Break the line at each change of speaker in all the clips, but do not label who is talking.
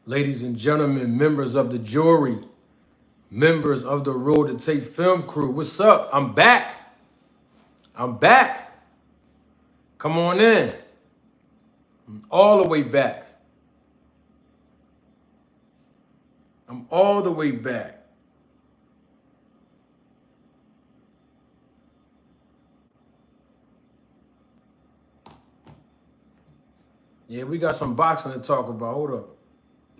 Ladies and gentlemen, members of the jury, members of the Road to Tape film crew, what's up? I'm back. I'm back. Come on in. I'm all the way back. I'm all the way back. Yeah, we got some boxing to talk about. Hold up.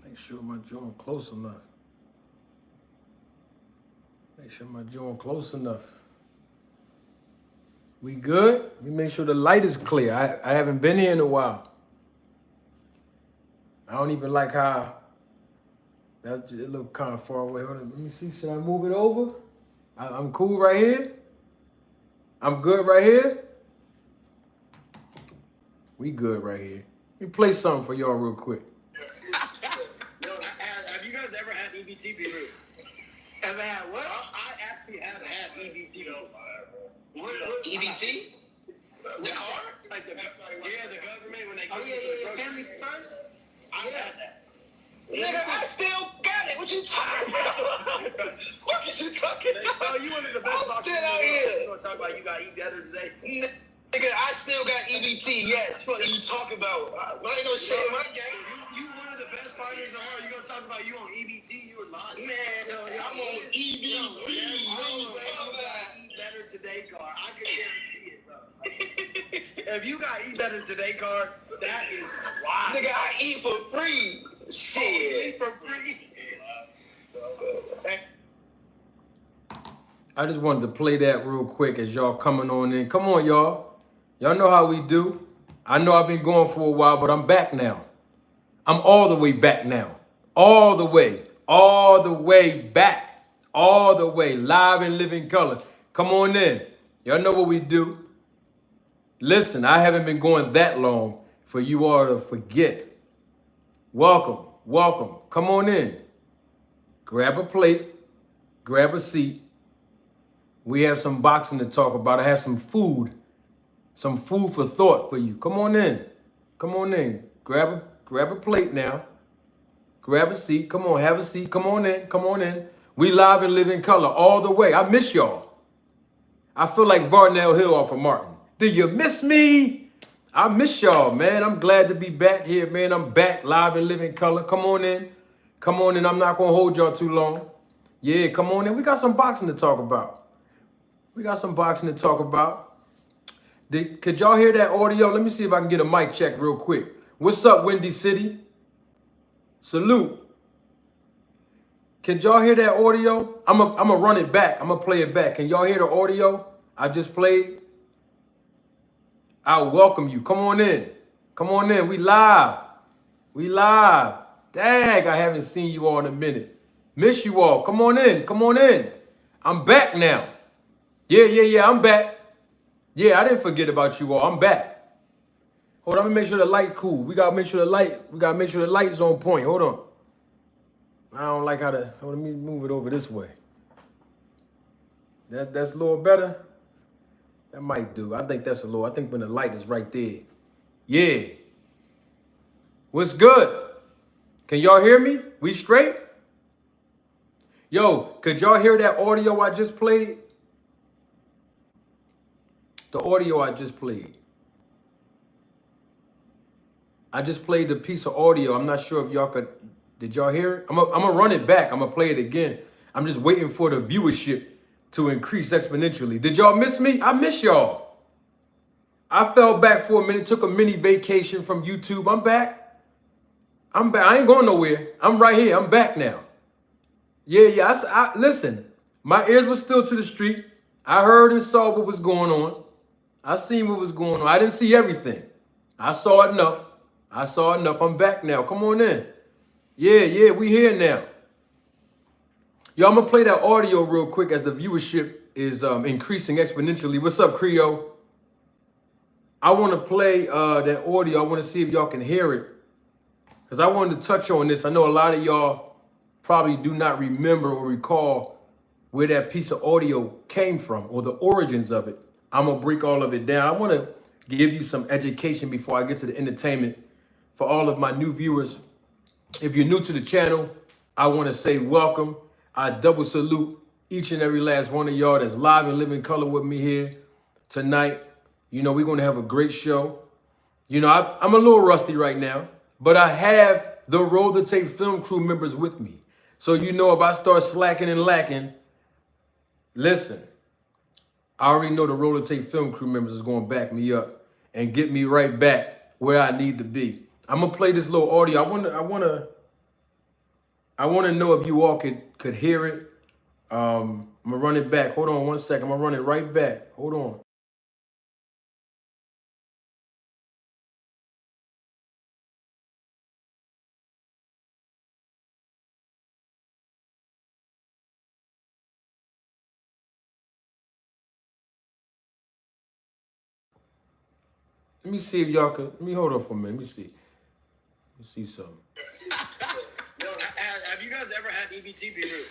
Make sure my joint close enough. Make sure my joint close enough. We good? Let me make sure the light is clear. I haven't been here in a while. I don't even like how that it look kind of far away. Hold on. Let me see. Should I move it over? I'm cool right here. I'm good right here. We good right here. Let me play something for y'all real quick.
Have you guys ever had EBT people?
Ever had what?
I actually have had EBT.
What EBT? The car?
Like the government when they
Family First?
I've had that.
Nigga, I still got it. What you talking about? What is you talking about?
Oh, you one of the best
I'm still out here.
You want to talk about you got eat better today?
Nigga, I still got EBT, yes. What are you talking about? I ain't no shit in my game.
You one of the best fighters in the world. You gonna talk about you on EBT? You were lying.
Man, no, I'm on EBT. What you talking about?
Eat better today card. I can guarantee it, bro. If you got eat better today card, that is wild.
Nigga, I eat for free. Shit.
Eat for free.
I just wanted to play that real quick as y'all coming on in. Come on, y'all. Y'all know how we do. I know I've been going for a while, but I'm back now. I'm all the way back now. All the way back. All the way, live and living color. Come on in. Y'all know what we do. Listen, I haven't been going that long for you all to forget. Welcome, welcome. Come on in. Grab a plate, grab a seat. We have some boxing to talk about. I have some food for thought for you. Come on in. Come on in. Grab a plate now. Grab a seat. Come on, have a seat. Come on in. Come on in. We live and live in color all the way. I miss y'all. I feel like Varnell Hill off of Martin. Do you miss me? I miss y'all, man. I'm glad to be back here, man. I'm back live and live in color. Come on in. Come on in. I'm not going to hold y'all too long. Yeah, come on in. We got some boxing to talk about. Could y'all hear that audio? Let me see if I can get a mic check real quick. What's up, Windy City? Salute. Could y'all hear that audio? I'm a run it back. I'm going to play it back. Can y'all hear the audio I just played? I welcome you. Come on in. Come on in. We live. Dang, I haven't seen you all in a minute. Miss you all. Come on in. Come on in. I'm back now. Yeah, I'm back. Yeah, I didn't forget about you all. I'm back. Hold on, let me make sure the light cool. We gotta make sure the light's on point. Hold on. I don't like how to. Let me move it over this way. That's a little better. That might do. I think that's a little. I think when the light is right there. Yeah. What's good? Can y'all hear me? We straight? Yo, could y'all hear that audio I just played? The audio I just played. I just played the piece of audio. I'm not sure if y'all could. Did y'all hear it? I'm gonna run it back. I'm gonna play it again. I'm just waiting for the viewership to increase exponentially. Did y'all miss me? I miss y'all. I fell back for a minute, took a mini vacation from YouTube. I'm back. I ain't going nowhere. I'm right here. I'm back now. Yeah. Listen, my ears were still to the street. I heard and saw what was going on. I seen what was going on. I didn't see everything. I saw enough. I'm back now. Come on in. Yeah, we here now. Yo, I'm going to play that audio real quick as the viewership is increasing exponentially. What's up, Creo? I want to play that audio. I want to see if y'all can hear it. Because I wanted to touch on this. I know a lot of y'all probably do not remember or recall where that piece of audio came from or the origins of it. I'm going to break all of it down. I want to give you some education before I get to the entertainment for all of my new viewers If you're new to the channel, I want to say welcome. I double salute each and every last one of y'all that's live and living color with me here tonight. You know, we're going to have a great show. You know, I'm a little rusty right now, but I have the Roll the Tape film crew members with me. So, you know, if I start slacking and lacking, listen, I already know the Roll the Tape film crew members is going to back me up and get me right back where I need to be. I'm going to play this little audio. I want to know if you all could hear it. I'm going to run it back. Hold on one second. I'm going to run it right back. Hold on. Let me see if y'all could. Let me hold on for a minute. Let me see. Let me see something.
Yo, have you guys ever had EBT be rude?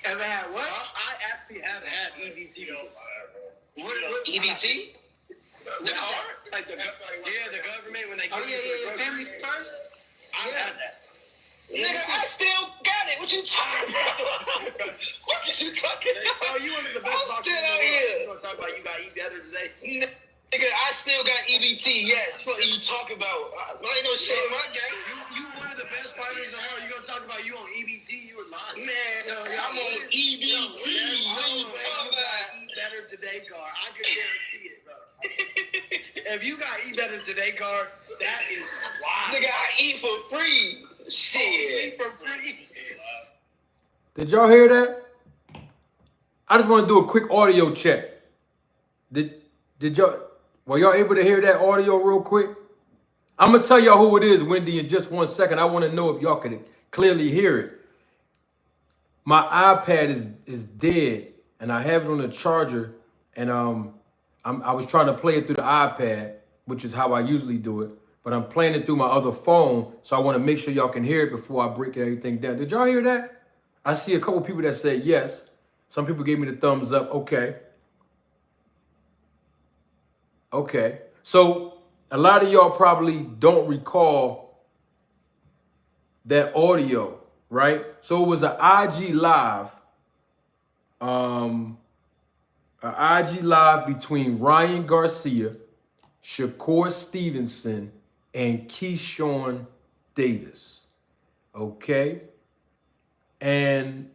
Ever had what?
I actually have had EBT.
What EBT?
The car? Like the government when they give
Yeah. Family first?
I've had that.
Nigga, I still got it. What you talking about? What is you talking about?
Oh, you one of the best
I'm still out here.
You gonna talk about you got eat better today?
Nigga, I still got EBT, yes. What are you talking about? I ain't no shit in my game.
You one of the best fighters in the world. You gonna talk about you on EBT? You were lying.
Man, I'm on EBT. You talking about?
Eat better today card. I can guarantee it, bro. If you got eat better today card, that is wild.
Nigga, I eat for free. Shit.
Eat for free.
Did y'all hear that? I just want to do a quick audio check. Did y'all, were y'all able to hear that audio real quick? I'm going to tell y'all who it is, Wendy, in just 1 second. I want to know if y'all could clearly hear it. My iPad is dead, and I have it on the charger, and I was trying to play it through the iPad, which is how I usually do it, but I'm playing it through my other phone, so I want to make sure y'all can hear it before I break everything down. Did y'all hear that? I see a couple people that said yes. Some people gave me the thumbs up. Okay. Okay. So a lot of y'all probably don't recall that audio, right? So it was an IG live, between Ryan Garcia, Shakur Stevenson, and Keyshawn Davis. Okay. And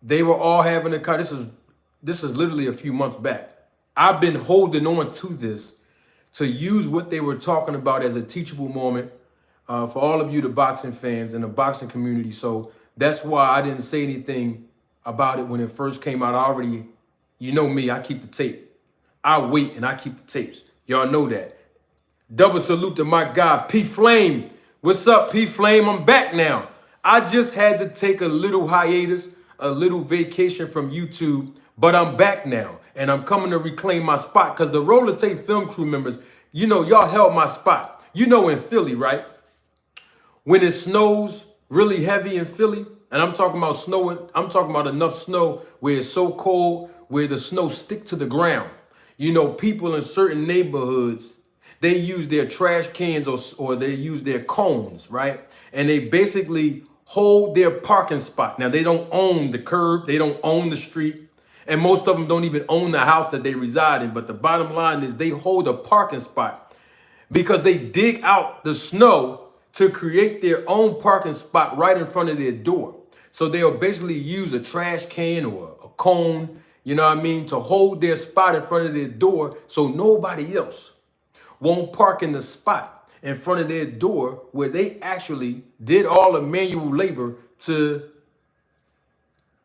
they were all having a cut. This is literally a few months back. I've been holding on to this to use what they were talking about as a teachable moment for all of you, the boxing fans and the boxing community. So that's why I didn't say anything about it when it first came out. I already, you know me, I keep the tape. I wait and I keep the tapes. Y'all know that. Double salute to my guy, P Flame. What's up, P Flame? I'm back now. I just had to take a little hiatus, a little vacation from YouTube, but I'm back now. And I'm coming to reclaim my spot because the Roll the Tape film crew members, you know, y'all held my spot. You know, in Philly, right? When it snows really heavy in Philly, and I'm talking about snow, I'm talking about enough snow where it's so cold, where the snow stick to the ground. You know, people in certain neighborhoods, they use their trash cans or they use their cones, right? And they basically hold their parking spot. Now, they don't own the curb. They don't own the street. And most of them don't even own the house that they reside in. But the bottom line is they hold a parking spot because they dig out the snow to create their own parking spot right in front of their door. So they'll basically use a trash can or a cone, you know what I mean, to hold their spot in front of their door so nobody else won't park in the spot in front of their door where they actually did all the manual labor to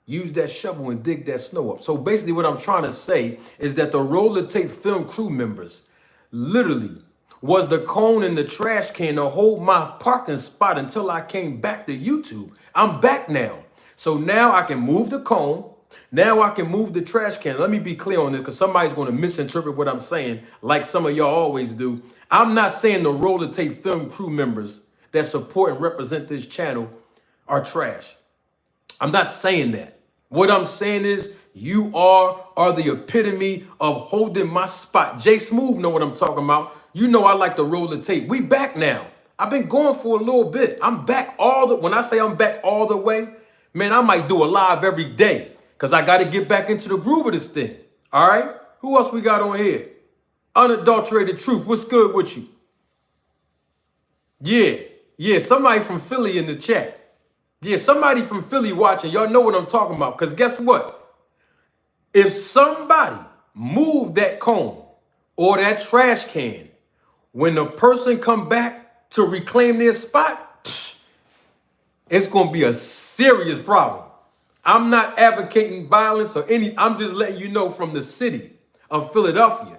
use that shovel and dig that snow up. So basically what I'm trying to say is that the Roll the Tape film crew members literally was the cone and the trash can to hold my parking spot until I came back to YouTube. I'm back now. So now I can move the cone. Now I can move the trash can. Let me be clear on this because somebody's going to misinterpret what I'm saying like some of y'all always do. I'm not saying the Roll the Tape film crew members that support and represent this channel are trash. I'm not saying that. What I'm saying is you are the epitome of holding my spot. Jay Smooth know what I'm talking about. You know I like to roll the tape. We back now. I've been going for a little bit. I'm back when I say I'm back all the way, man, I might do a live every day because I got to get back into the groove of this thing. All right? Who else we got on here? Unadulterated Truth. What's good with you? Yeah, somebody from Philly in the chat. Yeah, somebody from Philly watching. Y'all know what I'm talking about. Because guess what? If somebody moved that cone or that trash can, when the person come back to reclaim their spot, it's going to be a serious problem. I'm not advocating violence or I'm just letting you know from the city of Philadelphia.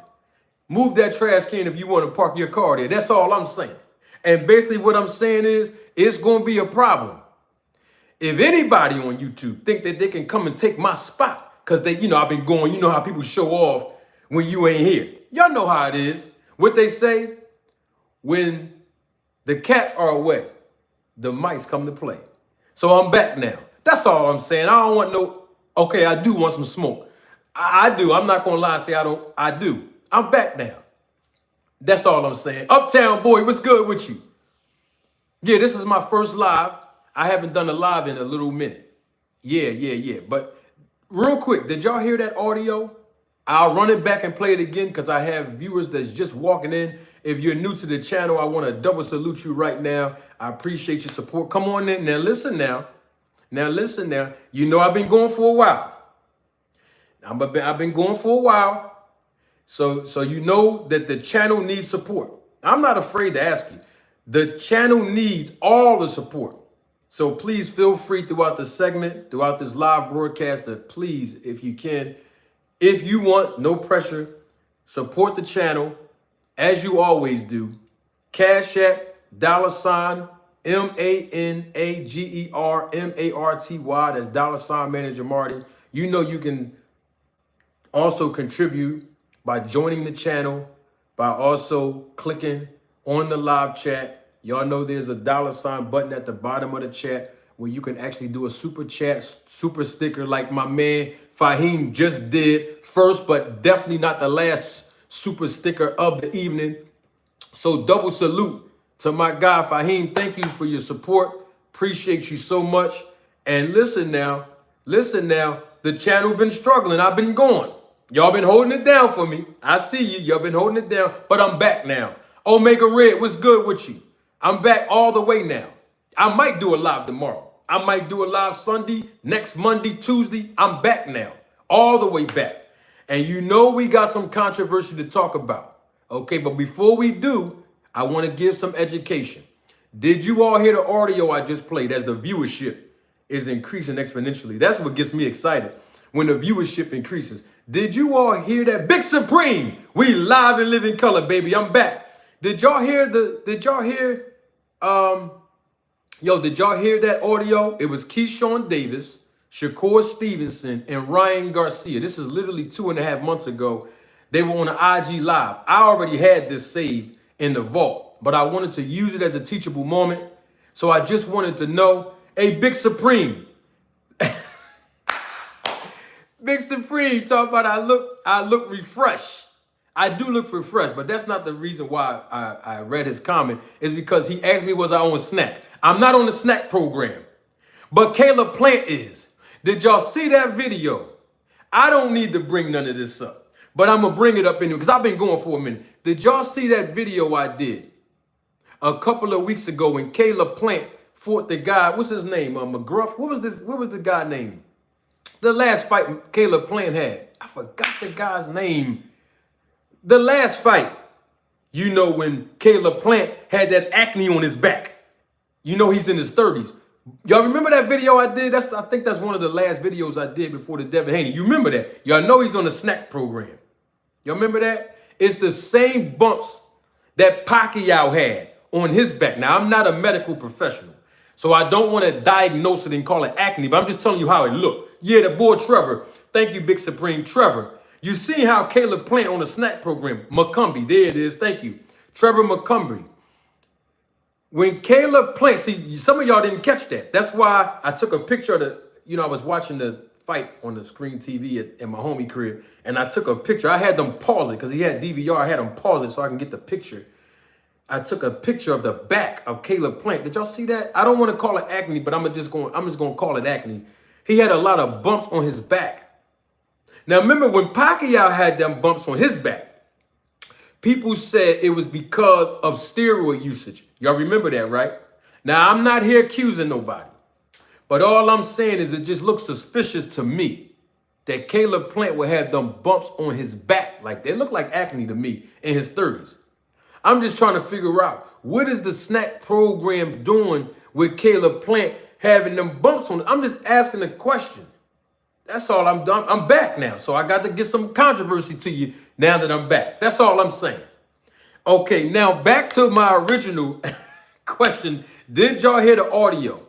Move that trash can if you want to park your car there. That's all I'm saying. And basically what I'm saying is it's going to be a problem. If anybody on YouTube think that they can come and take my spot, because I've been going, you know how people show off when you ain't here. Y'all know how it is. What they say, when the cats are away, the mice come to play. So I'm back now. That's all I'm saying. I don't want okay, I do want some smoke. I do. I'm not going to lie and say I don't. I do. I'm back now. That's all I'm saying. Uptown boy, what's good with you? Yeah, this is my first live. I haven't done a live in a little minute. Yeah. But real quick, did y'all hear that audio? I'll run it back and play it again because I have viewers that's just walking in. If you're new to the channel, I want to double salute you right now. I appreciate your support. Come on in. Now listen now. You know I've been going for a while. I've been going for a while. So you know that the channel needs support. I'm not afraid to ask you. The channel needs all the support. So please feel free throughout the segment, throughout this live broadcast, that please, if you can, if you want, no pressure, support the channel as you always do. Cash App, $ MANAGER MARTY. That's $ Manager Marty. You know you can also contribute by joining the channel, by also clicking on the live chat. Y'all know there's a $ button at the bottom of the chat where you can actually do a super chat, super sticker like my man Fahim just did. First, but definitely not the last super sticker of the evening. So double salute to my guy Fahim. Thank you for your support. Appreciate you so much. And listen now, the channel been struggling. I've been going. Y'all been holding it down for me. I see you. Y'all been holding it down, but I'm back now. Omega Red, what's good with you? I'm back all the way now. I might do a live tomorrow. I might do a live Sunday, next Monday, Tuesday. I'm back now, all the way back. And you know we got some controversy to talk about. Okay, but before we do, I want to give some education. Did you all hear the audio I just played as the viewership is increasing exponentially? That's what gets me excited when the viewership increases. Did you all hear that? Big Supreme, we live and live in color, baby. I'm back. Did y'all hear did y'all hear that audio? It was Keyshawn Davis, Shakur Stevenson, and Ryan Garcia. This is literally 2.5 months ago. They were on an IG Live. I already had this saved in the vault, but I wanted to use it as a teachable moment. So I just wanted to know, hey, Big Supreme. Big Supreme, talk about I look refreshed. I do look refreshed, but that's not the reason why I read his comment. It's because he asked me, was I on snack? I'm not on the snack program, but Caleb Plant is. Did y'all see that video? I don't need to bring none of this up, but I'm going to bring it up anyway because I've been going for a minute. Did y'all see that video I did a couple of weeks ago when Caleb Plant fought the guy? What's his name? McGruff? What was the guy name? The last fight Caleb Plant had. I forgot the guy's name. The last fight, you know, when Caleb Plant had that acne on his back. You know he's in his 30s. Y'all remember that video I did? I think that's one of the last videos I did before the Devin Haney. You remember that? Y'all know he's on the snack program. Y'all remember that? It's the same bumps that Pacquiao had on his back. Now, I'm not a medical professional, so I don't want to diagnose it and call it acne, but I'm just telling you how it looked. Yeah, the boy Trevor. Thank you, Big Supreme. Trevor. You see how Caleb Plant on the snack program. McCumbee. There it is. Thank you. Trevor McCumbee. When Caleb Plant, see, some of y'all didn't catch that. That's why I took a picture of I was watching the fight on the screen TV at my homie crib, and I took a picture. I had them pause it because he had DVR. I had them pause it so I can get the picture. I took a picture of the back of Caleb Plant. Did y'all see that? I don't want to call it acne, but I'm just gonna call it acne. He had a lot of bumps on his back. Now remember when Pacquiao had them bumps on his back, people said it was because of steroid usage. Y'all remember that, right? Now I'm not here accusing nobody, but all I'm saying is it just looks suspicious to me that Caleb Plant would have them bumps on his back. Like they look like acne to me in his 30s. I'm just trying to figure out what is the snack program doing with Caleb Plant having them bumps on it. I'm just asking a question. That's all I'm done. I'm back now. So I got to get some controversy to you now that I'm back. That's all I'm saying. Okay, now back to my original question. Did y'all hear the audio?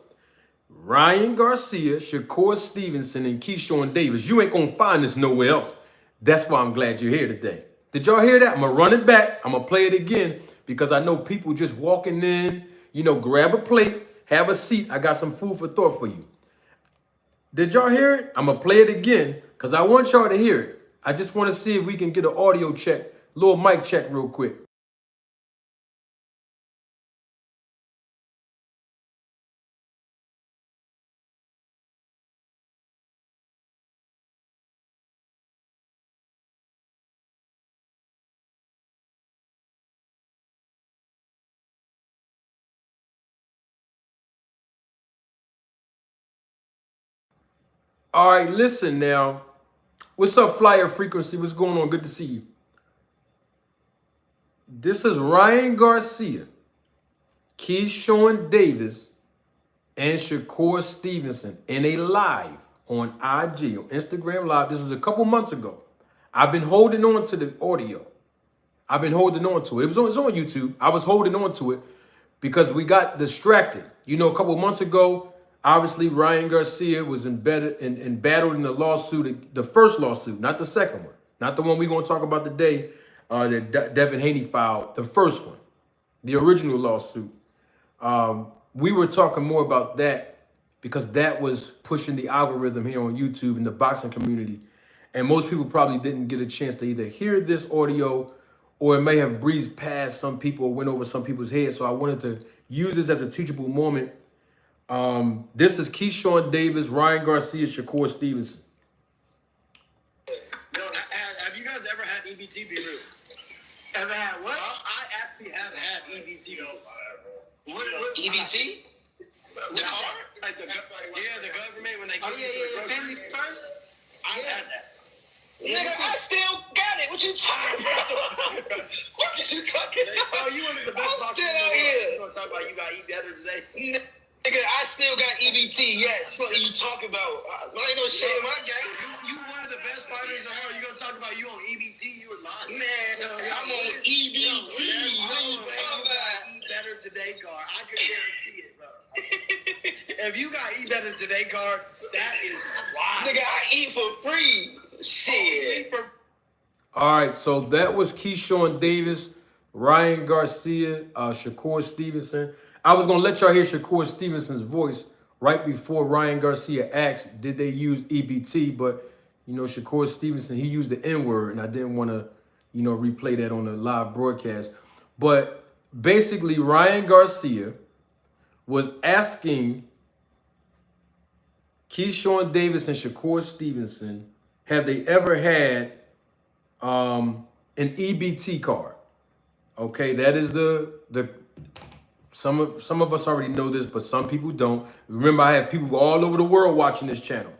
Ryan Garcia, Shakur Stevenson, and Keyshawn Davis. You ain't gonna find this nowhere else. That's why I'm glad you're here today. Did y'all hear that? I'm gonna run it back. I'm gonna play it again because I know people just walking in, grab a plate, have a seat. I got some food for thought for you. Did y'all hear it? I'm gonna play it again because I want y'all to hear it. I just want to see if we can get an audio check, little mic check real quick. All right, listen now. What's up, Flyer Frequency? What's going on? Good to see you. This is Ryan Garcia, Keyshawn Davis, and Shakur Stevenson in a live on IG, on Instagram Live. This was a couple months ago. I've been holding on to the audio. I've been holding on to it. It's on YouTube. I was holding on to it because we got distracted. A couple months ago, obviously Ryan Garcia was embedded and battled in the lawsuit, the first lawsuit, not the second one, not the one we're going to talk about today that Devin Haney filed, the first one, the original lawsuit. We were talking more about that because that was pushing the algorithm here on YouTube in the boxing community. And most people probably didn't get a chance to either hear this audio or it may have breezed past some people or went over some people's heads. So I wanted to use this as a teachable moment. This is Keyshawn Davis, Ryan Garcia, Shakur Stevenson.
No, have you guys ever had EBT? Be real.
Ever had what?
I actually have had EBT.
What EBT?
The government when they give
Yeah, family first.
I had that.
Nigga, I still got it. What you talking about? What is you talking about?
Oh, you one of the best.
I'm still out here.
You gonna talk about you got eat better today?
Nigga, I still got EBT. Yes. What are you talking about? Ain't no shit in my game.
You one of the best fighters in the world. You gonna talk about you on EBT? You were lying.
Man, I'm on EBT. What you talking about?
Eat better today card. I can guarantee it, bro. If you got eat better today card, that is wild.
Nigga, I eat for free. Shit.
All right, so that was Keyshawn Davis, Ryan Garcia, Shakur Stevenson. I was going to let y'all hear Shakur Stevenson's voice right before Ryan Garcia asked, did they use EBT? But, Shakur Stevenson, he used the N-word, and I didn't want to, replay that on the live broadcast. But basically, Ryan Garcia was asking Keyshawn Davis and Shakur Stevenson, have they ever had an EBT card? Okay, that is the some of us already know this, but some people don't. Remember, I have people all over the world watching this channel,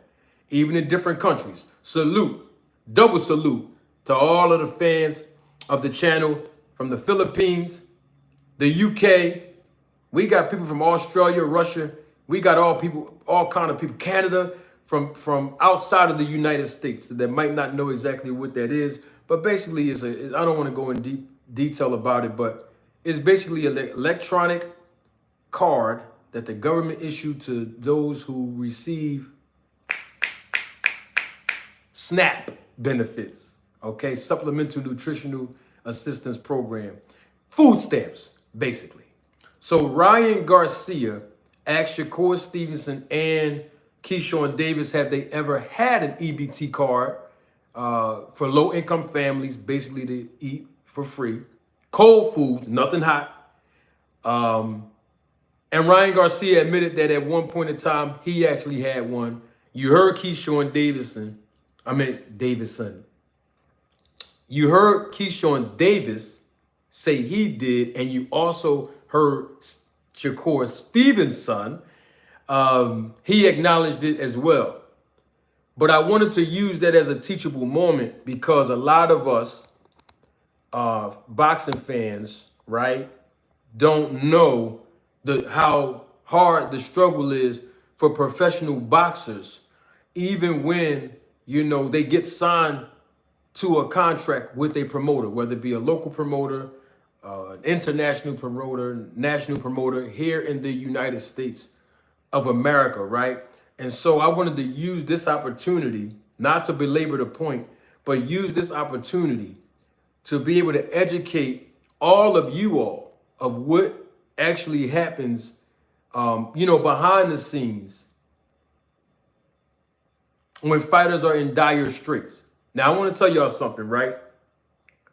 even in different countries. Salute, double salute to all of the fans of the channel from the Philippines, the UK. We got people from Australia, Russia. We got all kind of people, Canada, from outside of the United States that might not know exactly what that is. But basically, I don't want to go in deep detail about it, but it's basically an electronic card that the government issued to those who receive SNAP benefits, okay? Supplemental Nutritional Assistance Program. Food stamps, basically. So Ryan Garcia asked Shakur Stevenson and Keyshawn Davis, have they ever had an EBT card for low-income families, basically to eat for free? Cold foods, nothing hot, And Ryan Garcia admitted that at one point in time, he actually had one. You heard Davidson. You heard Keyshawn Davis say he did, and you also heard Shakur Stevenson. He acknowledged it as well. But I wanted to use that as a teachable moment because a lot of us, boxing fans, right, don't know how hard the struggle is for professional boxers, even when, they get signed to a contract with a promoter, whether it be a local promoter, an international promoter, national promoter here in the United States of America, right? And so I wanted to use this opportunity, not to belabor the point, but use this opportunity to be able to educate all of you all of what actually happens, behind the scenes when fighters are in dire straits. Now, I want to tell y'all something, right?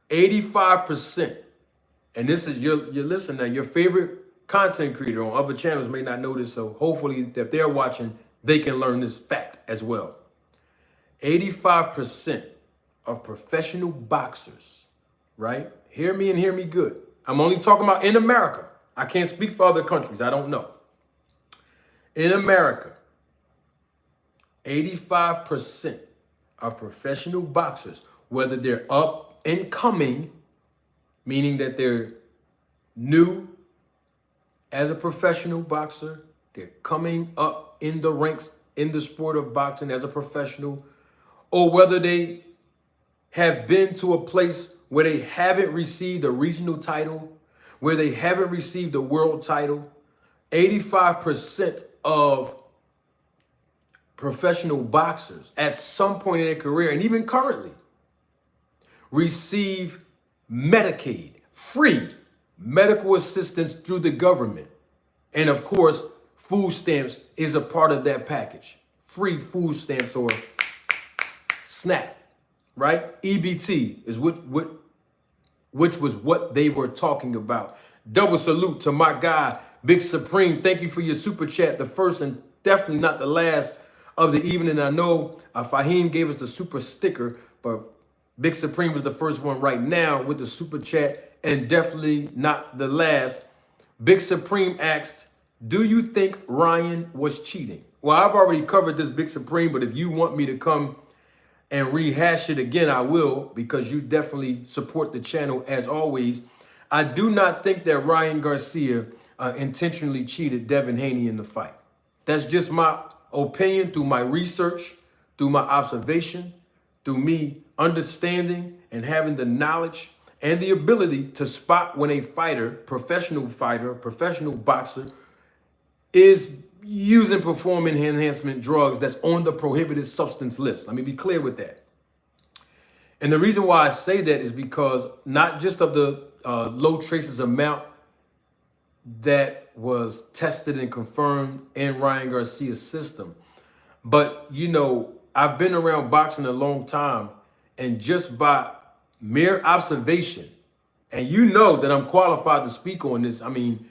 85%, and this is your listener, your favorite content creator on other channels may not know this, so hopefully if they're watching, they can learn this fact as well. 85% of professional boxers, right? Hear me and hear me good. I'm only talking about in America. I can't speak for other countries. I don't know. In America, 85% of professional boxers, whether they're up and coming, meaning that they're new as a professional boxer, they're coming up in the ranks in the sport of boxing as a professional, or whether they have been to a place where they haven't received a regional title, where they haven't received a world title. 85% of professional boxers at some point in their career, and even currently, receive Medicaid, free medical assistance through the government. And of course, food stamps is a part of that package. Free food stamps or SNAP, right? EBT is which was what they were talking about. Double salute to my guy, Big Supreme. Thank you for your super chat, the first and definitely not the last of the evening. I know Fahim gave us the super sticker, but Big Supreme was the first one right now with the super chat, and definitely not the last. Big Supreme asked, do you think Ryan was cheating? Well, I've already covered this, Big Supreme, but if you want me to come and rehash it again, I will, because you definitely support the channel as always. I do not think that Ryan Garcia intentionally cheated Devin Haney in the fight. That's just my opinion through my research, through my observation, through me understanding and having the knowledge and the ability to spot when a fighter, professional boxer, is using performance enhancement drugs that's on the prohibited substance list. Let me be clear with that. And the reason why I say that is because not just of the low traces amount that was tested and confirmed in Ryan Garcia's system, but I've been around boxing a long time, and just by mere observation, and that I'm qualified to speak on this. I mean,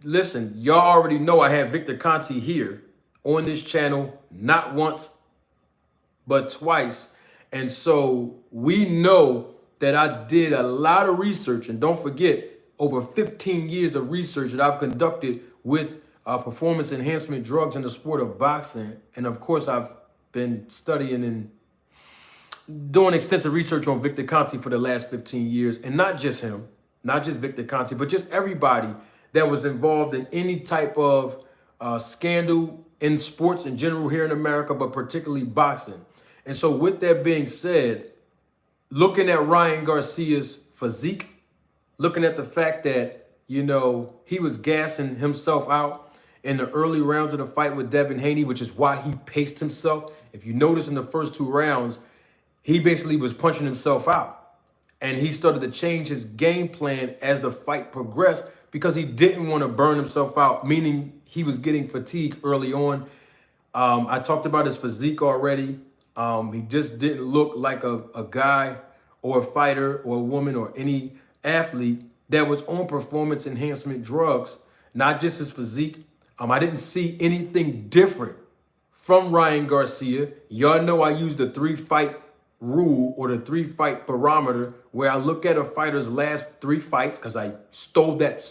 listen, y'all already know I have Victor Conti here on this channel, not once, but twice. And so we know that I did a lot of research, and don't forget, over 15 years of research that I've conducted with performance enhancement drugs in the sport of boxing. And of course, I've been studying and doing extensive research on Victor Conti for the last 15 years. And not just him, not just Victor Conti, but just everybody that was involved in any type of scandal in sports in general here in America, but particularly boxing. And so with that being said, looking at Ryan Garcia's physique, looking at the fact that, he was gassing himself out in the early rounds of the fight with Devin Haney, which is why he paced himself. If you notice in the first 2 rounds, he basically was punching himself out. And he started to change his game plan as the fight progressed because he didn't want to burn himself out, meaning he was getting fatigued early on. I talked about his physique already. He just didn't look like a guy or a fighter or a woman or any athlete that was on performance enhancement drugs, not just his physique. I didn't see anything different from Ryan Garcia. Y'all know I use the 3-fight rule or the 3-fight barometer where I look at a fighter's last 3 fights because I stole that.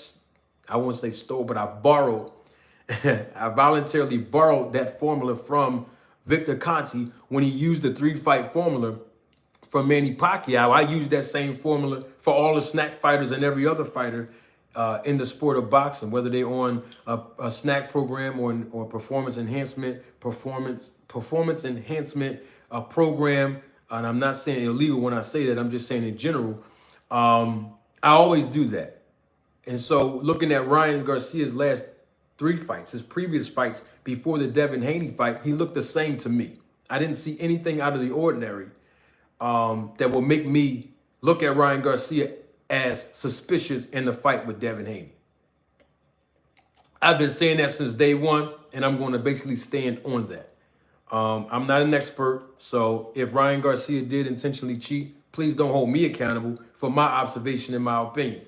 I won't say stole, but I borrowed. I voluntarily borrowed that formula from Victor Conte when he used the 3-fight formula for Manny Pacquiao. I use that same formula for all the snack fighters and every other fighter in the sport of boxing, whether they're on a snack program or performance enhancement program. And I'm not saying illegal when I say that. I'm just saying in general. I always do that. And so looking at Ryan Garcia's last 3 fights, his previous fights before the Devin Haney fight, he looked the same to me. I didn't see anything out of the ordinary that will make me look at Ryan Garcia as suspicious in the fight with Devin Haney. I've been saying that since day one, and I'm going to basically stand on that. I'm not an expert, so if Ryan Garcia did intentionally cheat, please don't hold me accountable for my observation and my opinion.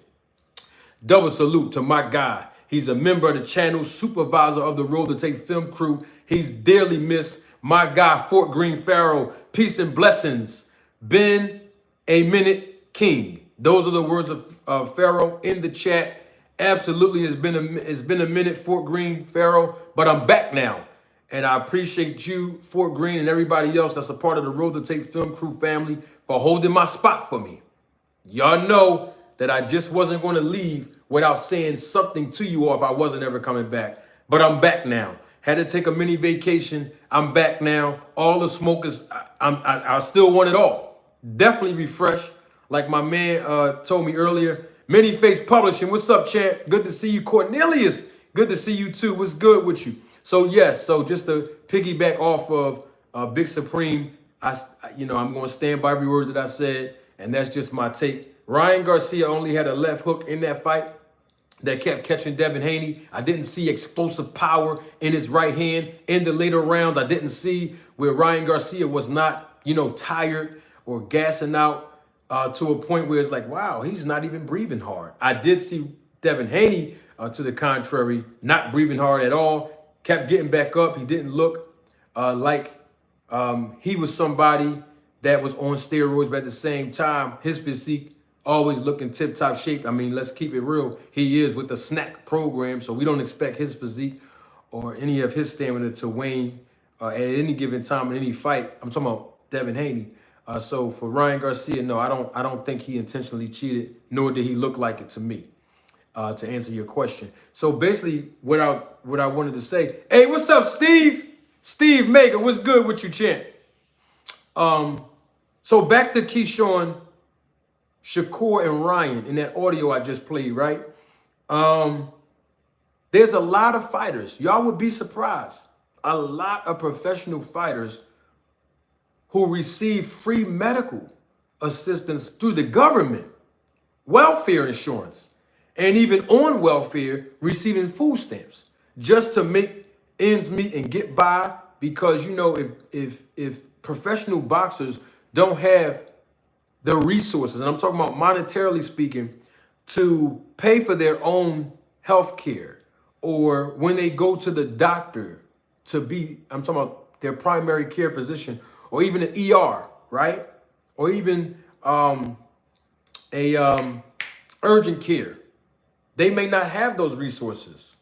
Double salute to my guy. He's a member of the channel, supervisor of the Road to Tape film crew. He's dearly missed. My guy, Fort Greene Pharaoh. Peace and blessings. Been a minute king. Those are the words of Pharaoh in the chat. Absolutely, it's been a minute, Fort Greene Pharaoh, but I'm back now. And I appreciate you, Fort Greene, and everybody else that's a part of the Road to Tape film crew family for holding my spot for me. Y'all know that I just wasn't going to leave without saying something to you all if I wasn't ever coming back. But I'm back now. Had to take a mini vacation. I'm back now. All the smoke is, I still want it all. Definitely refreshed. Like my man told me earlier, Many Face Publishing. What's up, champ? Good to see you. Cornelius, good to see you too. What's good with you? So yes, so just to piggyback off of Big Supreme, I'm going to stand by every word that I said, and that's just my take. Ryan Garcia only had a left hook in that fight that kept catching Devin Haney. I didn't see explosive power in his right hand in the later rounds. I didn't see where Ryan Garcia was not, tired or gassing out to a point where it's like, wow, he's not even breathing hard. I did see Devin Haney, to the contrary, not breathing hard at all, kept getting back up. He didn't look like he was somebody that was on steroids, but at the same time, his physique always looking tip-top shape. I mean, let's keep it real. He is with the snack program, so we don't expect his physique or any of his stamina to wane at any given time in any fight. I'm talking about Devin Haney. So for Ryan Garcia, no, I don't think he intentionally cheated, nor did he look like it to me. To answer your question. So basically, what I wanted to say. Hey, what's up, Steve? Steve Maker, what's good with you, champ? So back to Keyshawn, Shakur, and Ryan in that audio I just played, right? There's a lot of fighters. Y'all would be surprised. A lot of professional fighters who receive free medical assistance through the government, welfare insurance, and even on welfare, receiving food stamps just to make ends meet and get by. Because, if professional boxers don't have the resources, and I'm talking about monetarily speaking, to pay for their own health care, or when they go to the doctor I'm talking about their primary care physician, or even an ER, right? Or even urgent care. They may not have those resources,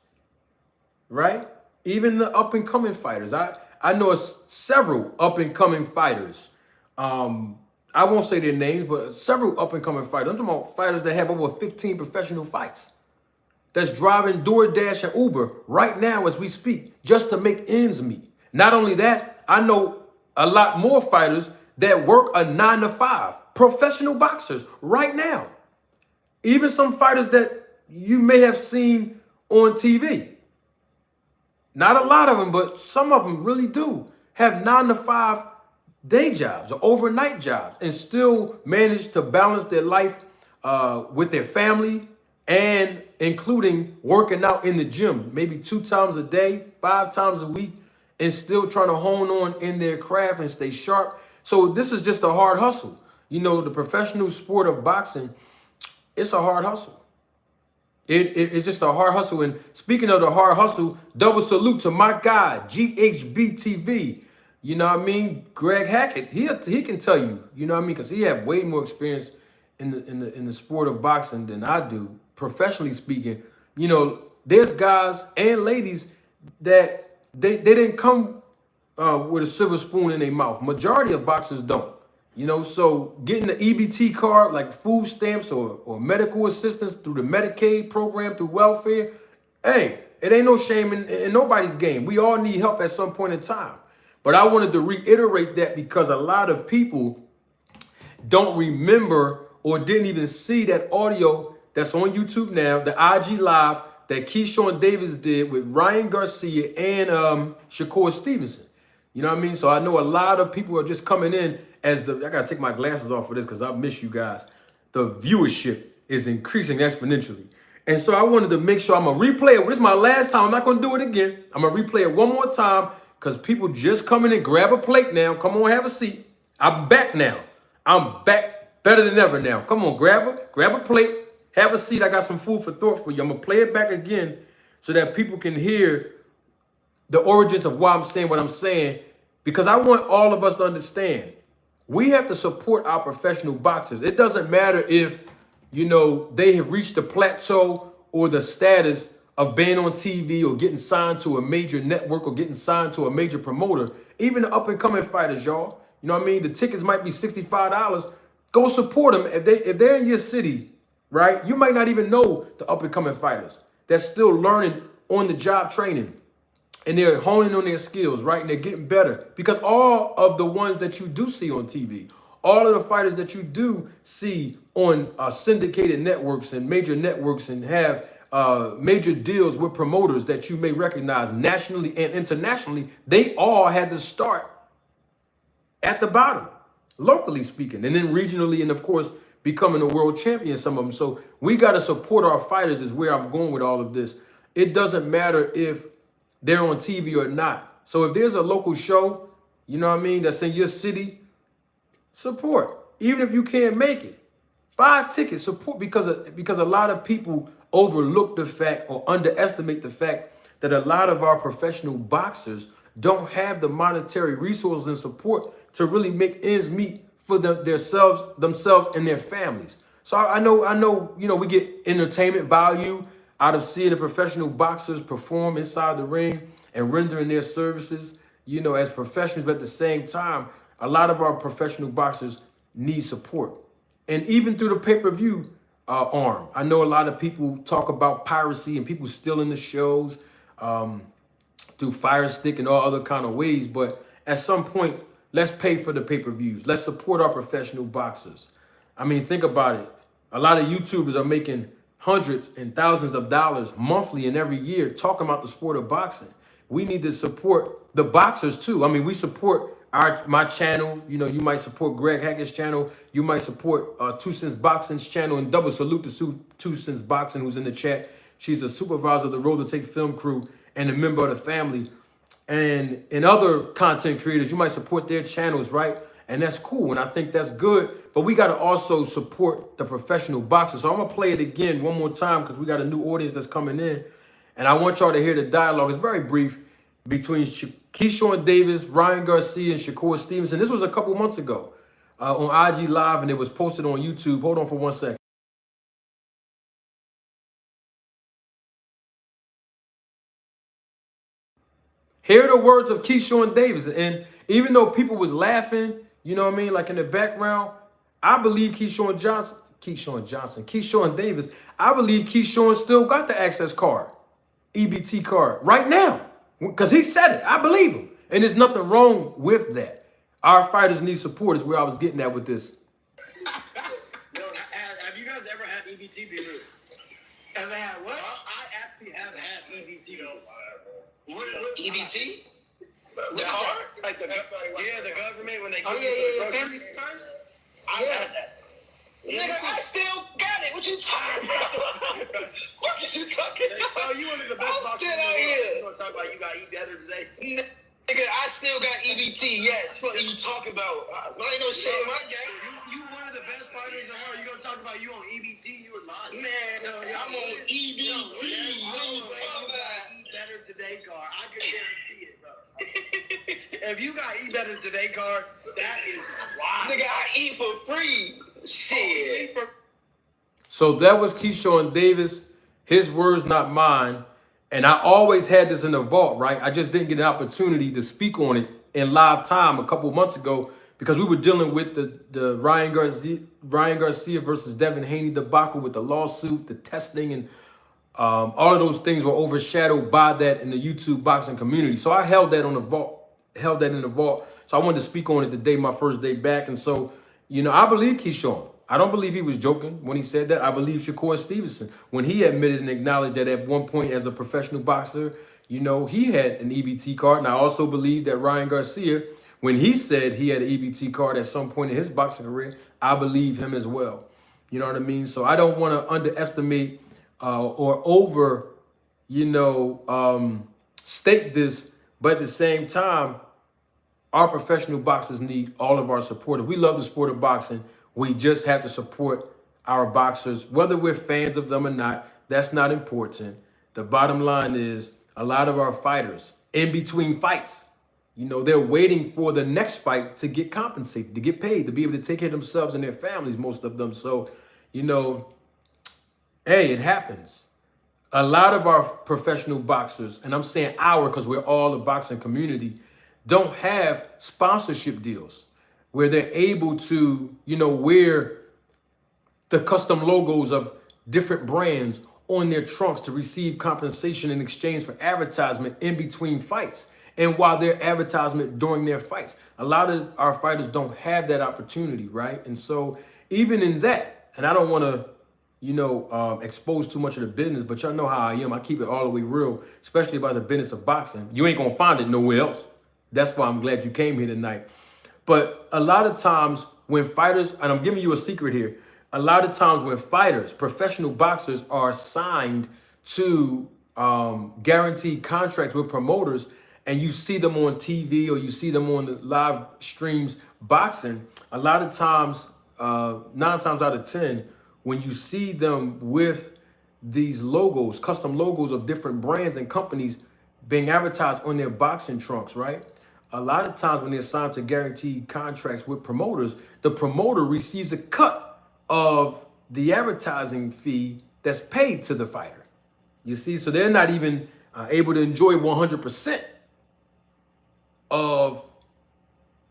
right? Even the up-and-coming fighters. I know several up-and-coming fighters. I won't say their names, but several up-and-coming fighters. I'm talking about fighters that have over 15 professional fights. That's driving DoorDash and Uber right now as we speak, just to make ends meet. Not only that, I know a lot more fighters that work a 9-to-5, professional boxers right now. Even some fighters that you may have seen on TV. Not a lot of them, but some of them really do have 9-to-5 day jobs or overnight jobs and still manage to balance their life with their family, and including working out in the gym, maybe 2 times a day, 5 times a week, and still trying to hone on in their craft and stay sharp. So this is just a hard hustle. The professional sport of boxing, it's a hard hustle. It's just a hard hustle. And speaking of the hard hustle, double salute to my guy, GHB TV. You know what I mean? Greg Hackett, he can tell you, you know what I mean? Because he had way more experience in the sport of boxing than I do, professionally speaking. You know, there's guys and ladies that they didn't come with a silver spoon in their mouth. Majority of boxers don't. You know, so getting the EBT card, like food stamps or medical assistance through the Medicaid program, through welfare, hey, it ain't no shame in nobody's game. We all need help at some point in time. But I wanted to reiterate that because a lot of people don't remember or didn't even see that audio that's on YouTube now, the IG Live that Keyshawn Davis did with Ryan Garcia and Shakur Stevenson. You know what I mean? So I know a lot of people are just coming in as I gotta take my glasses off for this because I miss you guys. The viewership is increasing exponentially. And so I wanted to make sure I'm gonna replay it. This is my last time. I'm not gonna do it again. I'm gonna replay it one more time because people just coming in. Grab a plate now. Come on, have a seat. I'm back now. I'm back better than ever now. Come on, grab a plate, have a seat. I got some food for thought for you. I'm gonna play it back again so that people can hear the origins of why I'm saying what I'm saying, because I want all of us to understand we have to support our professional boxers. It doesn't matter if, you know, they have reached the plateau or the status of being on TV or getting signed to a major network or getting signed to a major promoter. Even the up and coming fighters, y'all. You know what I mean? The tickets might be $65. Go support them. If they're in your city, right? You might not even know the up and coming fighters that's still learning on the job training. And they're honing on their skills, right? And they're getting better. Because all of the ones that you do see on TV, all of the fighters that you do see on syndicated networks and major networks and have major deals with promoters that you may recognize nationally and internationally, they all had to start at the bottom, locally speaking, and then regionally, and of course, becoming a world champion, some of them. So we got to support our fighters is where I'm going with all of this. It doesn't matter if they're on TV or not. So if there's a local show, you know what I mean, that's in your city, support. Even if you can't make it, buy tickets, support, because a lot of people overlook the fact or underestimate the fact that a lot of our professional boxers don't have the monetary resources and support to really make ends meet for themselves and their families. So I know, you know, we get entertainment value out of seeing the professional boxers perform inside the ring and rendering their services, you know, as professionals. But at the same time, a lot of our professional boxers need support. And even through the pay-per-view arm, I know a lot of people talk about piracy and people stealing the shows through Fire Stick and all other kind of ways. But at some point, let's pay for the pay-per-views. Let's support our professional boxers. I mean, think about it. A lot of YouTubers are making hundreds and thousands of dollars monthly and every year talking about the sport of boxing. We need to support the boxers too. I mean, we support my channel. You know, you might support Greg Hackett's channel. You might support Two Cents Boxing's channel. And double salute to Two Cents Boxing, who's in the chat. She's a supervisor of the Road to Take film crew and a member of the family. And other content creators, you might support their channels, right? And that's cool, and I think that's good. But we got to also support the professional boxers. So I'm going to play it again one more time because we got a new audience that's coming in. And I want y'all to hear the dialogue. It's very brief between Keyshawn Davis, Ryan Garcia, and Shakur Stevenson. This was a couple months ago on IG Live, and it was posted on YouTube. Hold on for 1 second. Hear the words of Keyshawn Davis. And even though people was laughing, you know what I mean, like in the background, I believe Keyshawn Davis, I believe Keyshawn still got the access card, EBT card, right now. Because he said it. I believe him. And there's nothing wrong with that. Our fighters need support is where I was getting at with this.
Have you guys ever had EBT before?
Ever had what?
I actually have had EBT.
What EBT?
The card? Like the government when they give
yeah. Family first?
I had that.
Nigga, I still got it. What you talking about? What is you talking about?
Oh, you one of the best
I'm still out here.
You want to talk about you got eat better today?
Nigga, I still got EBT, yes. What are you talking about? Well, ain't no shit in my game.
You one of the best fighters in the world. You gonna talk about you on EBT? You were lying.
Man, I'm on EBT.
today card, I can guarantee it, bro. If you got eat better today card, that is wild.
Nigga, I eat for free. Shit.
So that was Keyshawn Davis, his words, not mine. And I always had this in the vault, right? I just didn't get an opportunity to speak on it in live time a couple months ago because we were dealing with the Ryan Garcia versus Devin Haney debacle with the lawsuit, the testing, and all of those things were overshadowed by that in the YouTube boxing community. So I held that in the vault. So I wanted to speak on it the day, my first day back. And so, you know, I believe Keyshawn. I don't believe he was joking when he said that. I believe Shakur Stevenson when he admitted and acknowledged that at one point as a professional boxer, you know, he had an EBT card. And I also believe that Ryan Garcia, when he said he had an EBT card at some point in his boxing career, I believe him as well. You know what I mean? So I don't want to underestimate or over, you know, state this. But at the same time, our professional boxers need all of our support. If we love the sport of boxing, we just have to support our boxers, whether we're fans of them or not. That's not important. The bottom line is a lot of our fighters in between fights, you know, they're waiting for the next fight to get compensated, to get paid, to be able to take care of themselves and their families, most of them. So, you know, hey, it happens. A lot of our professional boxers, and I'm saying our because we're all a boxing community, don't have sponsorship deals where they're able to, you know, wear the custom logos of different brands on their trunks to receive compensation in exchange for advertisement in between fights and while they're advertisement during their fights. A lot of our fighters don't have that opportunity, right? And so even in that, and I don't want to, you know, expose too much of the business, but y'all know how I am. I keep it all the way real, especially about the business of boxing. You ain't gonna find it nowhere else. That's why I'm glad you came here tonight. But a lot of times when fighters, and I'm giving you a secret here, a lot of times when fighters, professional boxers are signed to guaranteed contracts with promoters and you see them on TV or you see them on the live streams boxing, a lot of times, 9 times out of 10, when you see them with these logos, custom logos of different brands and companies being advertised on their boxing trunks, right? A lot of times when they're signed to guaranteed contracts with promoters, the promoter receives a cut of the advertising fee that's paid to the fighter. You see, so they're not even able to enjoy 100% of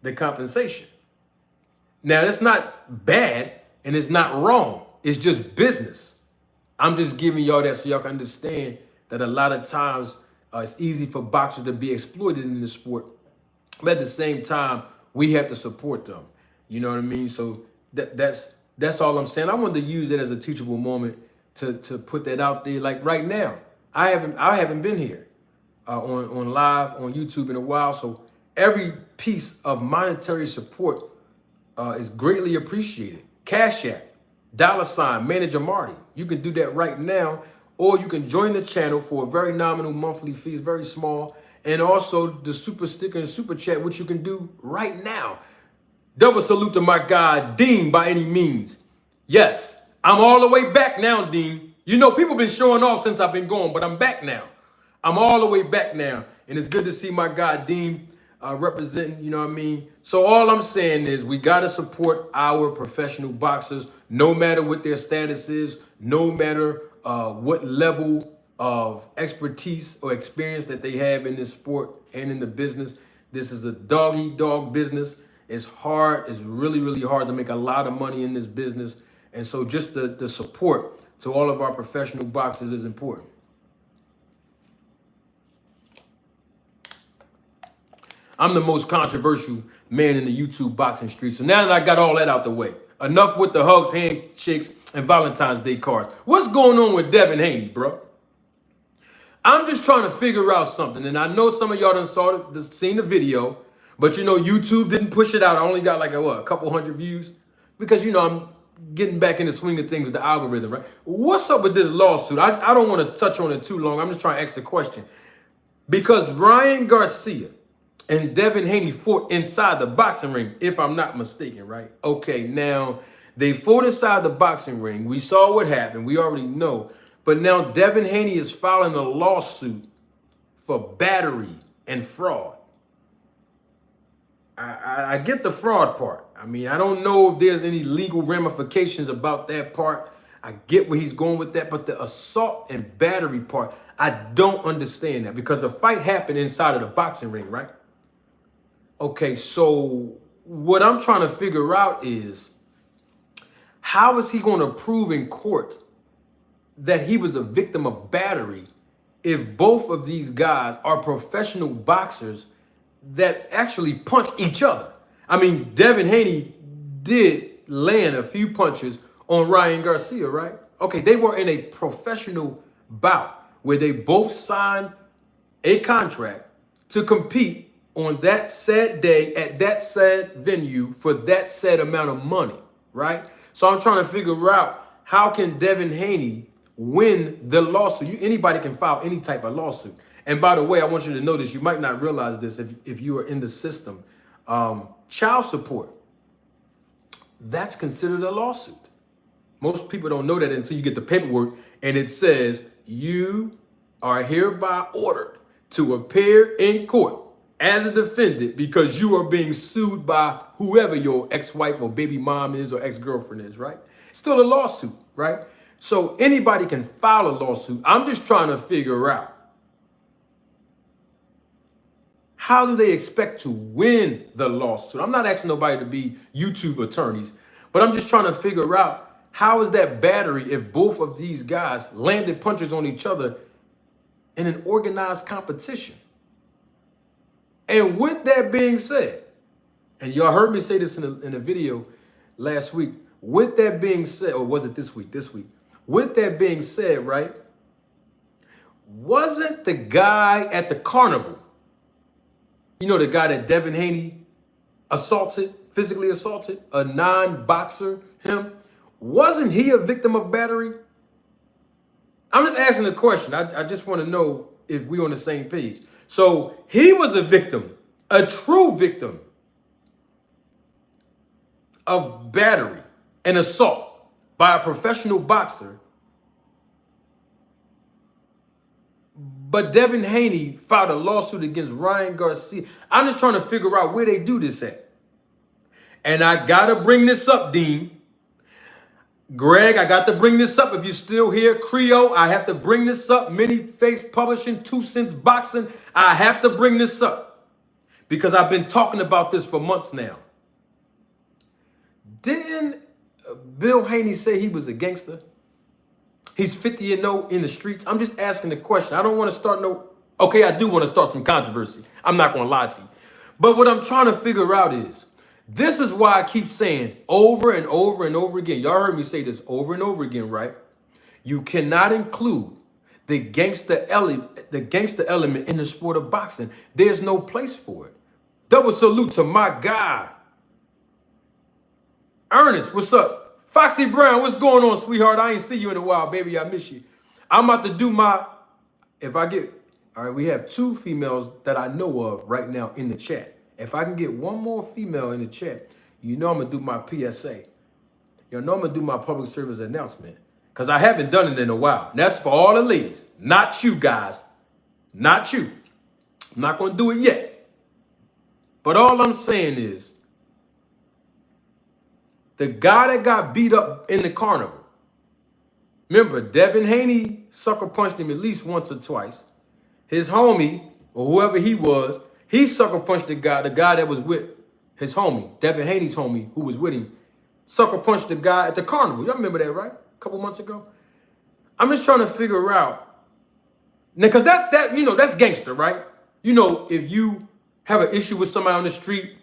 the compensation. Now, that's not bad and it's not wrong. It's just business. I'm just giving y'all that so y'all can understand that a lot of times it's easy for boxers to be exploited in this sport. But at the same time, we have to support them. You know what I mean? So that's all I'm saying. I wanted to use it as a teachable moment to put that out there. Like right now, I haven't been here on live on YouTube in a while. So every piece of monetary support is greatly appreciated. Cash App, $ Manager Marty. You can do that right now, or you can join the channel for a very nominal monthly fee. It's very small. And also the super sticker and super chat, which you can do right now. Double salute to my guy, Dean, by any means. Yes, I'm all the way back now, Dean. You know, people been showing off since I've been gone, but I'm back now. I'm all the way back now. And it's good to see my guy, Dean, representing, you know what I mean? So all I'm saying is we got to support our professional boxers, no matter what their status is, no matter what level of expertise or experience that they have in this sport and in the business. This is a dog-eat-dog business. It's hard. It's really, really hard to make a lot of money in this business. And so just the support to all of our professional boxers is important. I'm the most controversial man in the YouTube boxing street. So now that I got all that out the way, enough with the hugs, handshakes, and Valentine's Day cards. What's going on with Devin Haney, bro? I'm just trying to figure out something. And I know some of y'all done seen the video, but you know, YouTube didn't push it out. I only got like a couple hundred views because, you know, I'm getting back in the swing of things with the algorithm, right? What's up with this lawsuit? I don't want to touch on it too long. I'm just trying to ask a question. Because Ryan Garcia and Devin Haney fought inside the boxing ring, if I'm not mistaken, right? Okay, now they fought inside the boxing ring. We saw what happened. We already know. But now Devin Haney is filing a lawsuit for battery and fraud. I get the fraud part. I mean, I don't know if there's any legal ramifications about that part. I get where he's going with that, but the assault and battery part, I don't understand that because the fight happened inside of the boxing ring, right? Okay, so what I'm trying to figure out is how is he going to prove in court that he was a victim of battery if both of these guys are professional boxers that actually punch each other? I mean, Devin Haney did land a few punches on Ryan Garcia, right? Okay, they were in a professional bout where they both signed a contract to compete on that said day at that said venue for that said amount of money, right? So I'm trying to figure out how can Devin Haney win the lawsuit? Anybody can file any type of lawsuit. And by the way, I want you to know this. You might not realize this if you are in the system. Child support, that's considered a lawsuit. Most people don't know that until you get the paperwork and it says you are hereby ordered to appear in court as a defendant because you are being sued by whoever your ex-wife or baby mom is or ex-girlfriend is, right? Still a lawsuit, right? So anybody can file a lawsuit. I'm just trying to figure out how do they expect to win the lawsuit? I'm not asking nobody to be YouTube attorneys, but I'm just trying to figure out how is that battery if both of these guys landed punches on each other in an organized competition? And with that being said, and y'all heard me say this in a video last week, with that being said, or was it this week? This week. With that being said, right, wasn't the guy at the carnival, you know, the guy that Devin Haney assaulted, physically assaulted, a non-boxer, him, wasn't he a victim of battery? I'm just asking a question. I just want to know if we're on the same page. So he was a victim, a true victim of battery and assault by a professional boxer. But Devin Haney filed a lawsuit against Ryan Garcia. I'm just trying to figure out where they do this at. And I got to bring this up, Dean. Greg, I got to bring this up. If you're still here, Creo, I have to bring this up. Many Face Publishing, 2 Cents Boxing, I have to bring this up because I've been talking about this for months now. Didn't Bill Haney say he was a gangster? He's 50-0 in the streets. I'm just asking the question. I don't want to start okay, I do want to start some controversy. I'm not going to lie to you. But what I'm trying to figure out is, this is why I keep saying over and over and over again. Y'all heard me say this over and over again, right? You cannot include the gangster element in the sport of boxing. There's no place for it. Double salute to my guy, Ernest. What's up? Foxy Brown, what's going on, sweetheart? I ain't see you in a while, baby. I miss you. I'm about to do my, all right, we have 2 females that I know of right now in the chat. If I can get 1 more female in the chat, you know I'm going to do my PSA. You know I'm going to do my public service announcement. Because I haven't done it in a while. And that's for all the ladies. Not you guys. Not you. I'm not going to do it yet. But all I'm saying is, the guy that got beat up in the carnival, remember, Devin Haney sucker punched him at least once or twice. His homie, or whoever he was, he sucker punched the guy that was with his homie, Devin Haney's homie, who was with him, sucker punched the guy at the carnival. Y'all remember that, right? A couple months ago. I'm just trying to figure out, because that's gangster, right? You know, if you have an issue with somebody on the street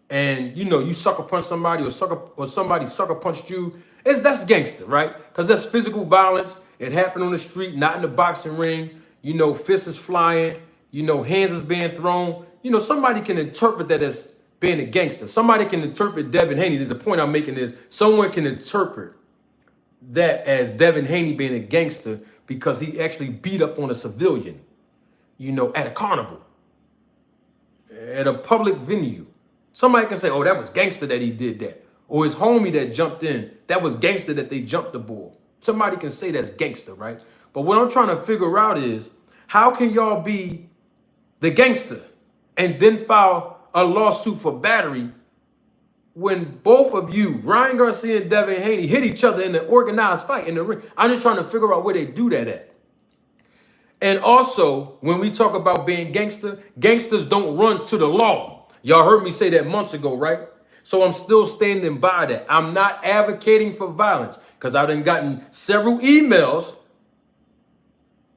and you sucker punch somebody or somebody sucker punched you, that's gangster, right? Because that's physical violence. It happened on the street, not in the boxing ring. Fists is flying. Hands is being thrown. Somebody can interpret that as being a gangster. Somebody can interpret Devin Haney. The point I'm making is someone can interpret that as Devin Haney being a gangster because he actually beat up on a civilian, at a carnival, at a public venue. Somebody can say, oh, that was gangster that he did that. Or his homie that jumped in, that was gangster that they jumped the bull. Somebody can say that's gangster, right? But what I'm trying to figure out is, how can y'all be the gangster, and then file a lawsuit for battery when both of you, Ryan Garcia and Devin Haney, hit each other in an organized fight in the ring? I'm just trying to figure out where they do that at. And also, when we talk about being gangster, gangsters don't run to the law. Y'all heard me say that months ago, right? So I'm still standing by that. I'm not advocating for violence because I've gotten several emails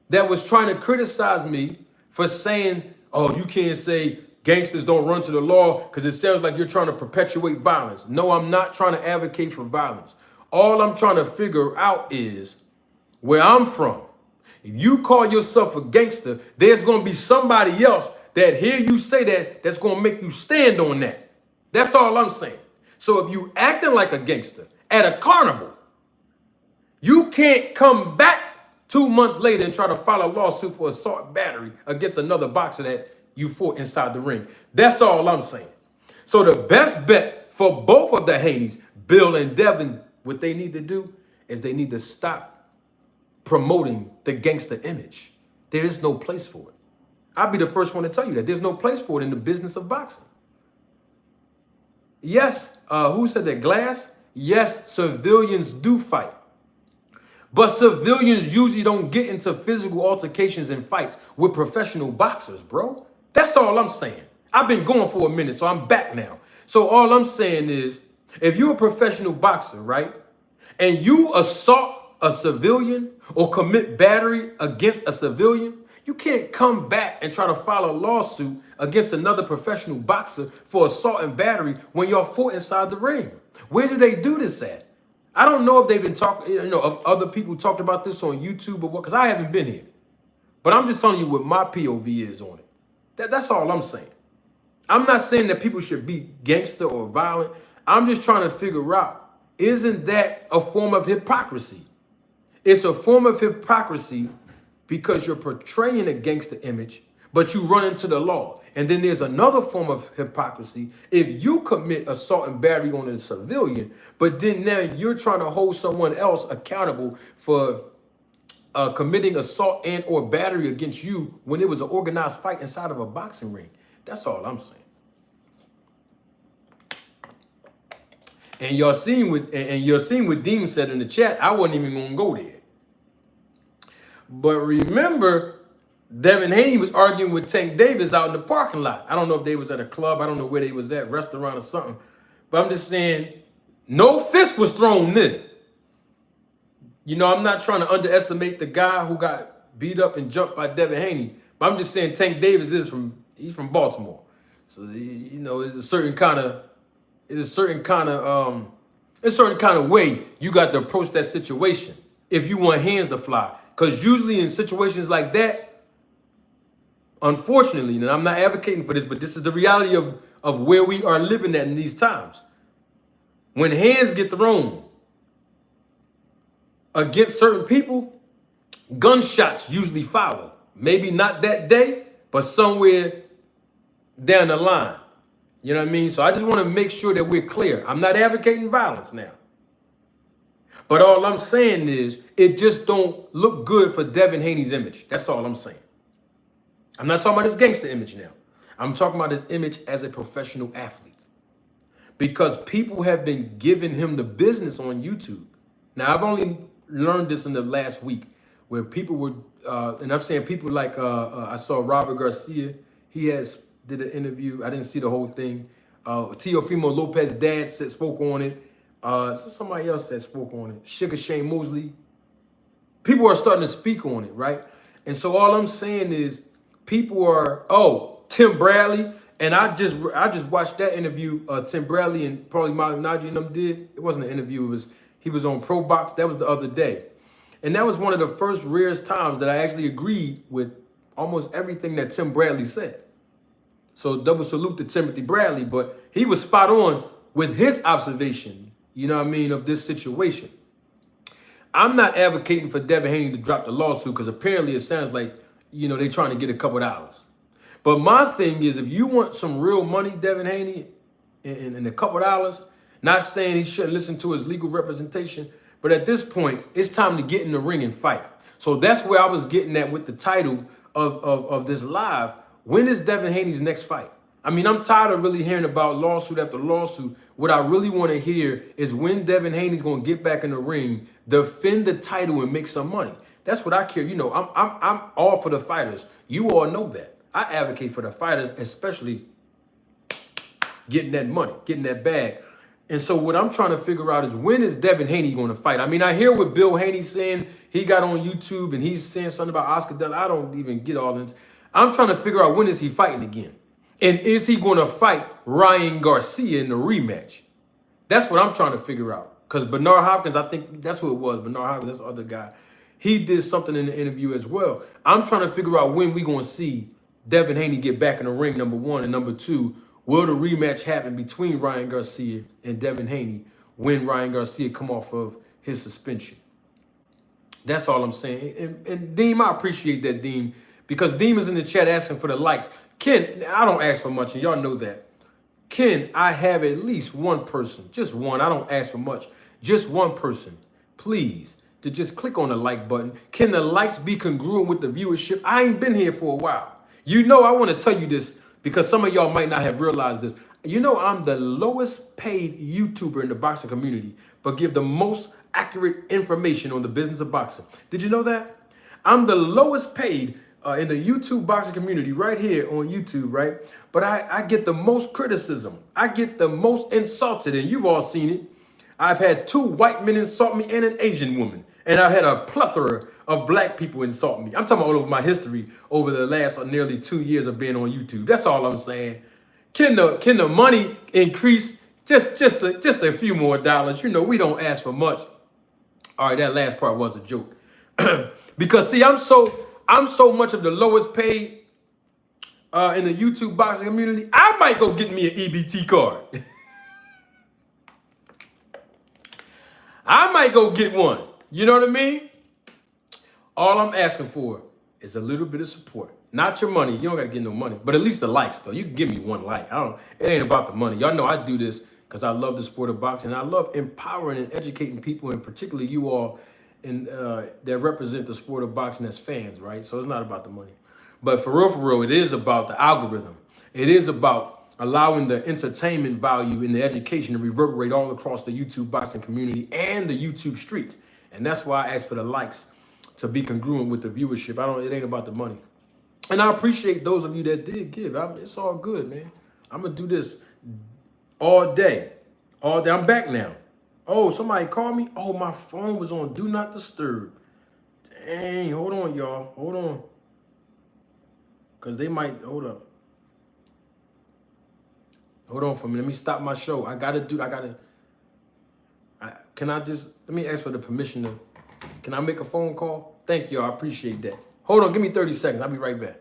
that was trying to criticize me for saying, oh, you can't say gangsters don't run to the law because it sounds like you're trying to perpetuate violence. No, I'm not trying to advocate for violence. All I'm trying to figure out is where I'm from. If you call yourself a gangster, there's going to be somebody else that hear you say that that's going to make you stand on that. That's all I'm saying. So if you acting like a gangster at a carnival, you can't come back 2 months later and try to file a lawsuit for assault and battery against another boxer that you fought inside the ring. That's all I'm saying. So the best bet for both of the Haneys, Bill and Devin, what they need to do is they need to stop promoting the gangster image. There is no place for it. I'll be the first one to tell you that. There's no place for it in the business of boxing. Yes, who said that? Glass? Yes, civilians do fight. But civilians usually don't get into physical altercations and fights with professional boxers, bro. That's all I'm saying. I've been going for a minute, so I'm back now. So all I'm saying is, if you're a professional boxer, right, and you assault a civilian or commit battery against a civilian, you can't come back and try to file a lawsuit against another professional boxer for assault and battery when y'all fought inside the ring. Where do they do this at? I don't know if they've been talking, if other people talked about this on YouTube or what, because I haven't been here. But I'm just telling you what my POV is on it. That's all I'm saying. I'm not saying that people should be gangster or violent. I'm just trying to figure out, isn't that a form of hypocrisy? It's a form of hypocrisy because you're portraying a gangster image, but you run into the law. And then there's another form of hypocrisy. If you commit assault and battery on a civilian, but then now you're trying to hold someone else accountable for committing assault and or battery against you when it was an organized fight inside of a boxing ring. That's all I'm saying. And you're seeing what Dean said in the chat. I wasn't even gonna go there. But remember, Devin Haney was arguing with Tank Davis out in the parking lot. I don't know if they was at a club. I don't know where they was at, restaurant or something. But I'm just saying, no fist was thrown then. I'm not trying to underestimate the guy who got beat up and jumped by Devin Haney. But I'm just saying Tank Davis he's from Baltimore. So, it's a certain kind of way you got to approach that situation if you want hands to fly. Because usually in situations like that, unfortunately, and I'm not advocating for this, but this is the reality of where we are living at in these times. When hands get thrown against certain people, gunshots usually follow. Maybe not that day, but somewhere down the line. You know what I mean? So I just want to make sure that we're clear. I'm not advocating violence now. But all I'm saying is it just don't look good for Devin Haney's image. That's all I'm saying. I'm not talking about his gangster image now. I'm talking about his image as a professional athlete. Because people have been giving him the business on YouTube. Now, I've only learned this in the last week where people were, and I'm saying people like, I saw Robert Garcia. He did an interview. I didn't see the whole thing. Teofimo Lopez's dad spoke on it. So somebody else that spoke on it. Sugar Shane Mosley. People are starting to speak on it, right? And so all I'm saying is people are, Tim Bradley. And I just watched that interview Tim Bradley and probably Molly Najee and them did. It wasn't an interview. He was on Pro Box. That was the other day. And that was one of the first rarest times that I actually agreed with almost everything that Tim Bradley said. So double salute to Timothy Bradley, but he was spot on with his observation, of this situation. I'm not advocating for Devin Haney to drop the lawsuit because apparently it sounds like, they're trying to get a couple dollars. But my thing is, if you want some real money, Devin Haney, and a couple dollars, not saying he shouldn't listen to his legal representation, but at this point, it's time to get in the ring and fight. So that's where I was getting at with the title of this live. When is Devin Haney's next fight? I mean, I'm tired of really hearing about lawsuit after lawsuit. What I really want to hear is when Devin Haney's going to get back in the ring, defend the title, and make some money. That's what I care. You know, I'm all for the fighters. You all know that. I advocate for the fighters, especially getting that money, getting that bag. And so what I'm trying to figure out is when is Devin Haney going to fight? I mean, I hear what Bill Haney saying. He got on YouTube and he's saying something about Oscar De La. I don't even get all this. I'm trying to figure out when is he fighting again? And is he going to fight Ryan Garcia in the rematch? That's what I'm trying to figure out. Because Bernard Hopkins, I think that's who it was. Bernard Hopkins, that's the other guy. He did something in the interview as well. I'm trying to figure out when we going to see Devin Haney get back in the ring, number one. And number two, will the rematch happen between Ryan Garcia and Devin Haney when Ryan Garcia come off of his suspension? That's all I'm saying. And Deem, I appreciate that, Deem, because Deem is in the chat asking for the likes. Ken, I don't ask for much, and y'all know that. Ken, I have at least one person, just one. I don't ask for much. Just one person, please, to just click on the like button. Can the likes be congruent with the viewership? I ain't been here for a while. You know, I want to tell you this because some of y'all might not have realized this. You know, I'm the lowest paid YouTuber in the boxing community, but give the most accurate information on the business of boxing. Did you know that? I'm the lowest paid in the YouTube boxing community right here on YouTube, right? But I get the most criticism. I get the most insulted, and you've all seen it. I've had 2 white men insult me and an Asian woman. And I've had a plethora of black people insult me. I'm talking all over my history over the last nearly 2 years of being on YouTube. That's all I'm saying. Can the money increase just a few more dollars? You know, we don't ask for much. All right, that last part was a joke. Because see, I'm so much of the lowest paid in the YouTube boxing community. I might go get me an EBT card. I might go get one. You know what I mean? All I'm asking for is a little bit of support. Not your money. You don't got to get no money. But at least the likes, though. You can give me one like. It ain't about the money. Y'all know I do this because I love the sport of boxing. I love empowering and educating people, and particularly you all that represent the sport of boxing as fans, right? So it's not about the money. But for real, it is about the algorithm. It is about allowing the entertainment value and the education to reverberate all across the YouTube boxing community and the YouTube streets. And that's why I ask for the likes to be congruent with the viewership. It ain't about the money. And I appreciate those of you that did give. It's all good, man. I'm going to do this all day. All day. I'm back now. Oh, somebody called me? Oh, my phone was on Do Not Disturb. Dang, hold on, y'all. Hold on. Because they might, hold up. Hold on for me. Let me stop my show. Can I just, let me ask for the permission to, can I make a phone call? Thank you, I appreciate that. Hold on, give me 30 seconds. I'll be right back.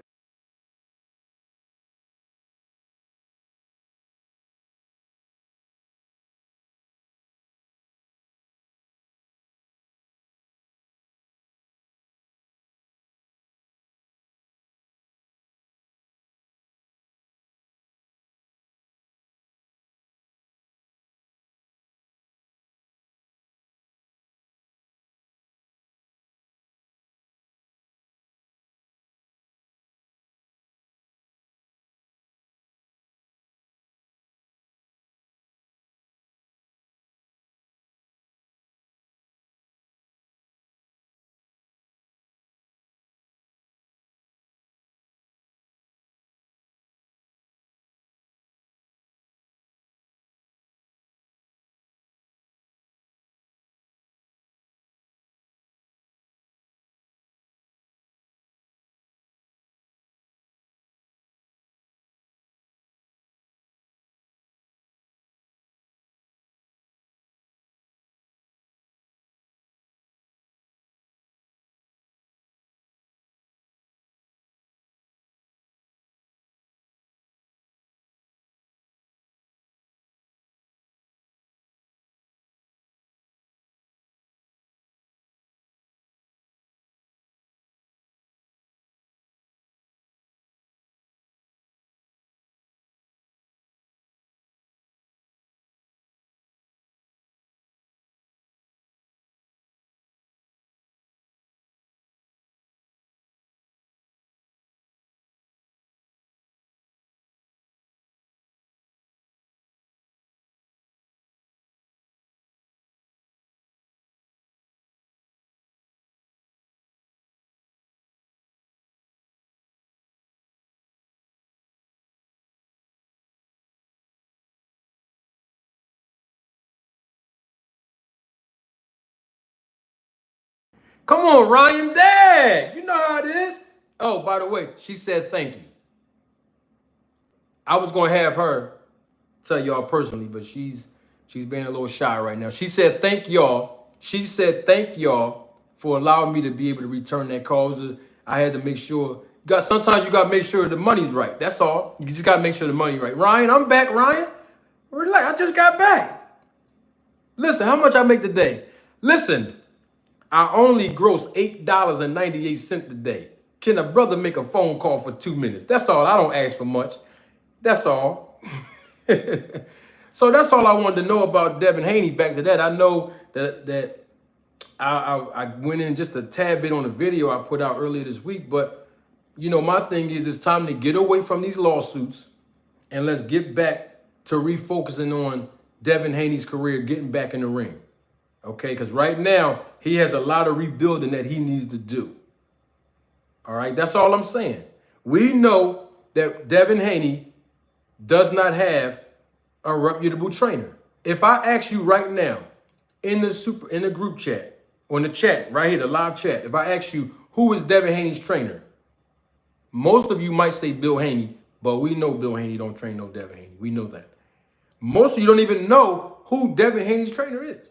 Come on, Ryan, Dad. You know how it is. Oh, by the way, she said thank you. I was gonna have her tell y'all personally, but she's being a little shy right now. She said thank y'all. She said thank y'all for allowing me to be able to return that call. I had to make sure. Sometimes you gotta make sure the money's right. That's all. You just gotta make sure the money's right. Ryan, I'm back. Ryan, relax. I just got back. Listen, how much I make today? Listen, I only gross $8.98 today. Can a brother make a phone call for 2 minutes? That's all. I don't ask for much. That's all. So that's all I wanted to know about Devin Haney. Back to that, I know that I went in just a tad bit on a video I put out earlier this week, but you know, my thing is it's time to get away from these lawsuits and let's get back to refocusing on Devin Haney's career, getting back in the ring. Okay, because right now he has a lot of rebuilding that he needs to do. All right, that's all I'm saying. We know that Devin Haney does not have a reputable trainer. If I ask you right now in the group chat, on the chat right here, the live chat, if I ask you who is Devin Haney's trainer, most of you might say Bill Haney, but we know Bill Haney don't train no Devin Haney. We know that. Most of you don't even know who Devin Haney's trainer is.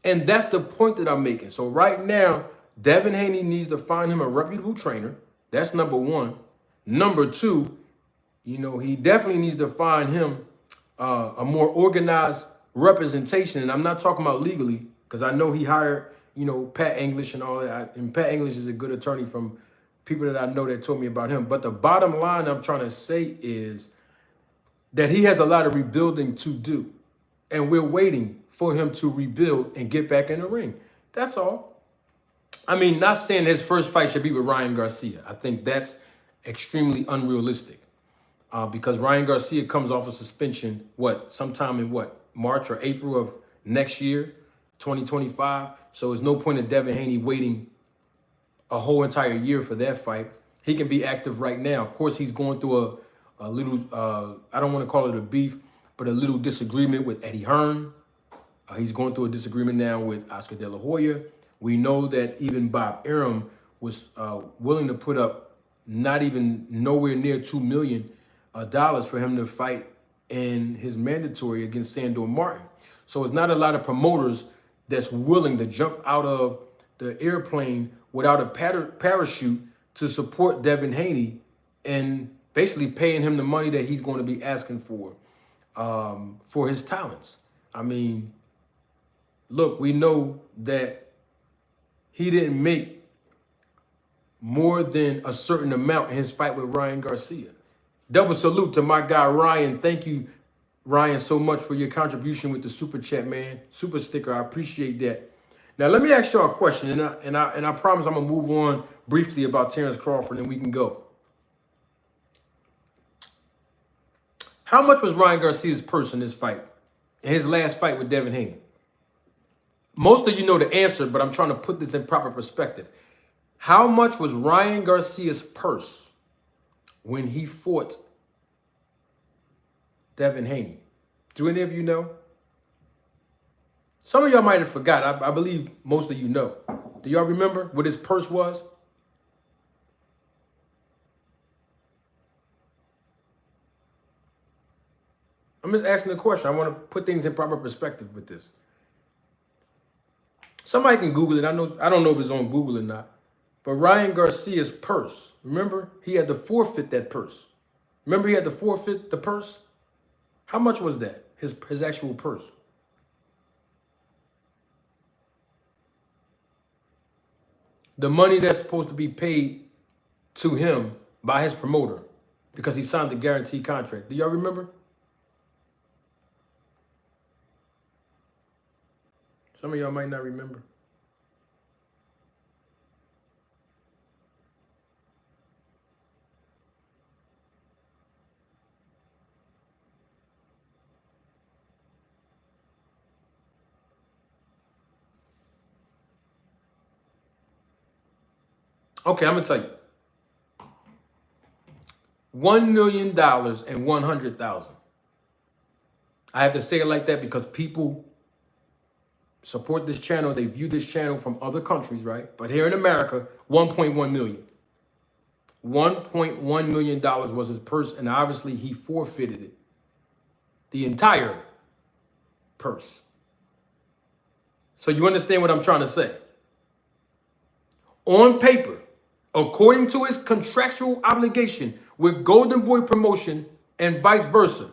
And that's the point that I'm making. So right now, Devin Haney needs to find him a reputable trainer. That's number one. Number two, you know, he definitely needs to find him a more organized representation. And I'm not talking about legally, because I know he hired, you know, Pat English and all that. And Pat English is a good attorney from people that I know that told me about him. But the bottom line I'm trying to say is that he has a lot of rebuilding to do. And we're waiting for him to rebuild and get back in the ring. That's all. I mean, not saying his first fight should be with Ryan Garcia. I think that's extremely unrealistic because Ryan Garcia comes off a suspension, sometime in March or April of next year, 2025. So there's no point in Devin Haney waiting a whole entire year for that fight. He can be active right now. Of course, he's going through a little, I don't want to call it a beef, but a little disagreement with Eddie Hearn. He's going through a disagreement now with Oscar De La Hoya. We know that even Bob Arum was willing to put up not even nowhere near $2 million for him to fight in his mandatory against Sandor Martin. So it's not a lot of promoters that's willing to jump out of the airplane without a parachute to support Devin Haney and basically paying him the money that he's going to be asking for his talents. I mean, look, we know that he didn't make more than a certain amount in his fight with Ryan Garcia. Double salute to my guy, Ryan. Thank you, Ryan, so much for your contribution with the super chat, man. Super sticker. I appreciate that. Now, let me ask y'all a question, and I promise I'm going to move on briefly about Terence Crawford, and we can go. How much was Ryan Garcia's purse in this fight, in his last fight with Devin Haney? Most of you know the answer, but I'm trying to put this in proper perspective. How much was Ryan Garcia's purse when he fought Devin Haney? Do any of you know? Some of y'all might have forgot. I believe most of you know. Do y'all remember what his purse was? I'm just asking the question. I want to put things in proper perspective with this. Somebody can Google it. I don't know if it's on Google or not. But Ryan Garcia's purse, remember? He had to forfeit that purse. Remember he had to forfeit the purse? How much was that? His actual purse. The money that's supposed to be paid to him by his promoter because he signed the guaranteed contract. Do y'all remember? Some of y'all might not remember. Okay, I'm going to tell you. $1 million and $100,000. I have to say it like that because people support this channel. They view this channel from other countries, right? But here in America, 1.1 million. $1.1 million was his purse, and obviously he forfeited it. The entire purse. So you understand what I'm trying to say? On paper, according to his contractual obligation with Golden Boy Promotion and vice versa,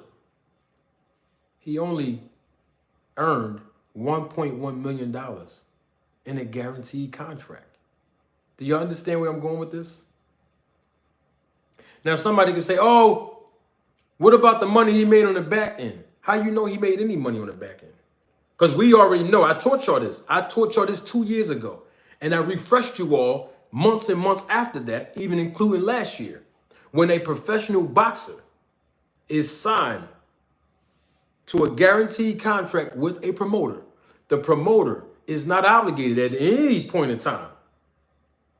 he only earned $1.1 million in a guaranteed contract. Do you understand where I'm going with this? Now somebody can say, oh, what about the money he made on the back end? How you know he made any money on the back end? Because we already know. I taught y'all this. I taught y'all this 2 years ago. And I refreshed you all months and months after that, even including last year. When a professional boxer is signed to a guaranteed contract with a promoter, the promoter is not obligated at any point in time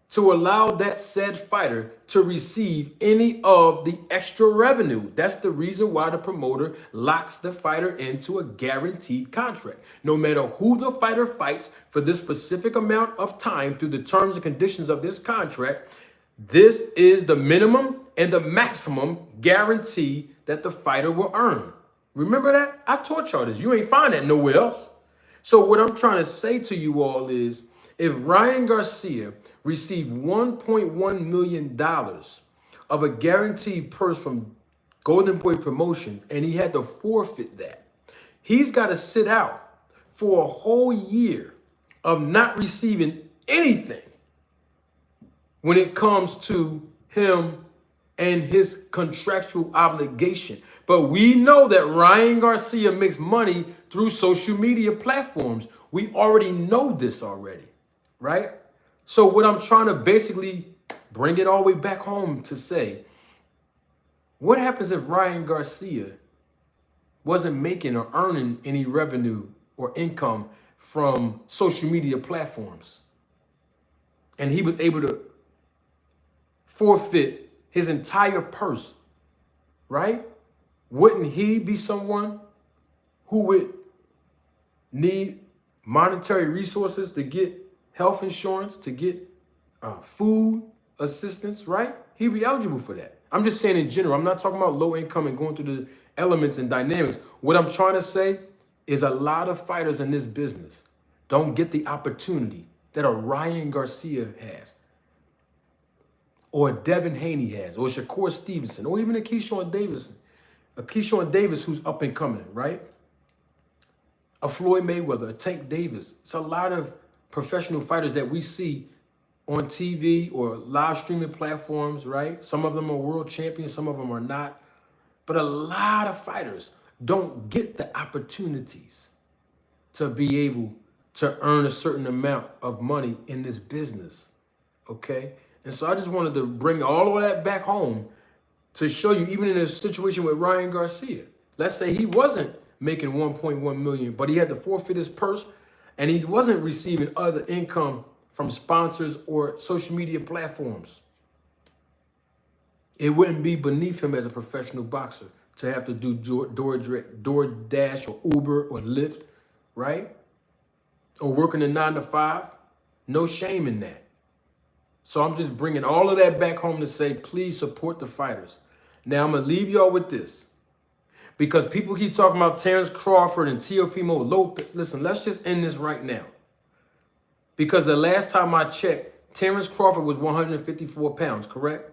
to allow that said fighter to receive any of the extra revenue. That's the reason why the promoter locks the fighter into a guaranteed contract. No matter who the fighter fights for this specific amount of time through the terms and conditions of this contract, this is the minimum and the maximum guarantee that the fighter will earn. Remember that? I taught y'all this. You ain't find that nowhere else. So what I'm trying to say to you all is, if Ryan Garcia received $1.1 million of a guaranteed purse from Golden Boy Promotions and he had to forfeit that, he's got to sit out for a whole year of not receiving anything when it comes to him and his contractual obligation. But we know that Ryan Garcia makes money through social media platforms. We already know this already, right? So what I'm trying to basically bring it all the way back home to say, what happens if Ryan Garcia wasn't making or earning any revenue or income from social media platforms and he was able to forfeit his entire purse, right? Wouldn't he be someone who would need monetary resources to get health insurance, to get food assistance, right? He'd be eligible for that. I'm just saying in general. I'm not talking about low income and going through the elements and dynamics. What I'm trying to say is a lot of fighters in this business don't get the opportunity that a Ryan Garcia has, or a Devin Haney has, or Shakur Stevenson, or even a Keyshawn Davis who's up and coming, right? A Floyd Mayweather, a Tank Davis. It's a lot of professional fighters that we see on TV or live streaming platforms, right? Some of them are world champions, some of them are not. But a lot of fighters don't get the opportunities to be able to earn a certain amount of money in this business, okay? And so I just wanted to bring all of that back home to show you, even in a situation with Ryan Garcia, let's say he wasn't making 1.1 million, but he had to forfeit his purse and he wasn't receiving other income from sponsors or social media platforms. It wouldn't be beneath him as a professional boxer to have to do DoorDash or Uber or Lyft, right? Or working a 9 to 5. No shame in that. So I'm just bringing all of that back home to say, please support the fighters. Now I'm going to leave y'all with this, because people keep talking about Terence Crawford and Teofimo Lopez. Listen, let's just end this right now. Because the last time I checked, Terence Crawford was 154 pounds, correct?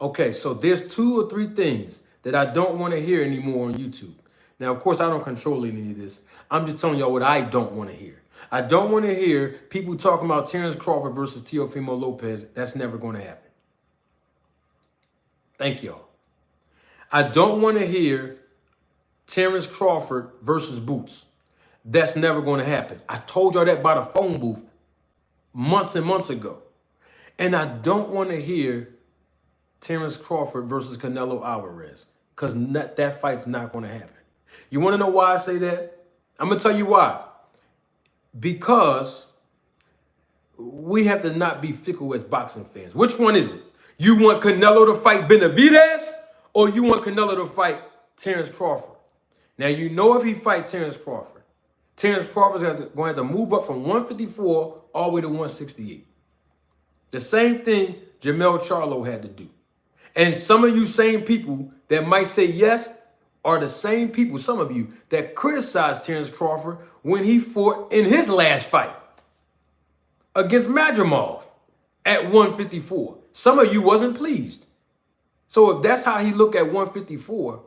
Okay, so there's 2 or 3 things that I don't want to hear anymore on YouTube. Now, of course, I don't control any of this. I'm just telling y'all what I don't want to hear. I don't want to hear people talking about Terence Crawford versus Teofimo Lopez. That's never going to happen. Thank y'all. I don't want to hear Terence Crawford versus Boots. That's never going to happen. I told y'all that by the phone booth months and months ago. And I don't want to hear Terence Crawford versus Canelo Alvarez, because that fight's not going to happen. You want to know why I say that? I'm going to tell you why. Because we have to not be fickle as boxing fans. Which one is it? You want Canelo to fight Benavidez, or you want Canelo to fight Terence Crawford? Now, you know if he fight Terence Crawford, Terence Crawford's going to have to move up from 154 all the way to 168. The same thing Jermell Charlo had to do. And some of you same people that might say yes are the same people, some of you, that criticized Terence Crawford when he fought in his last fight against Madrimov at 154. Some of you wasn't pleased. So if that's how he looked at 154,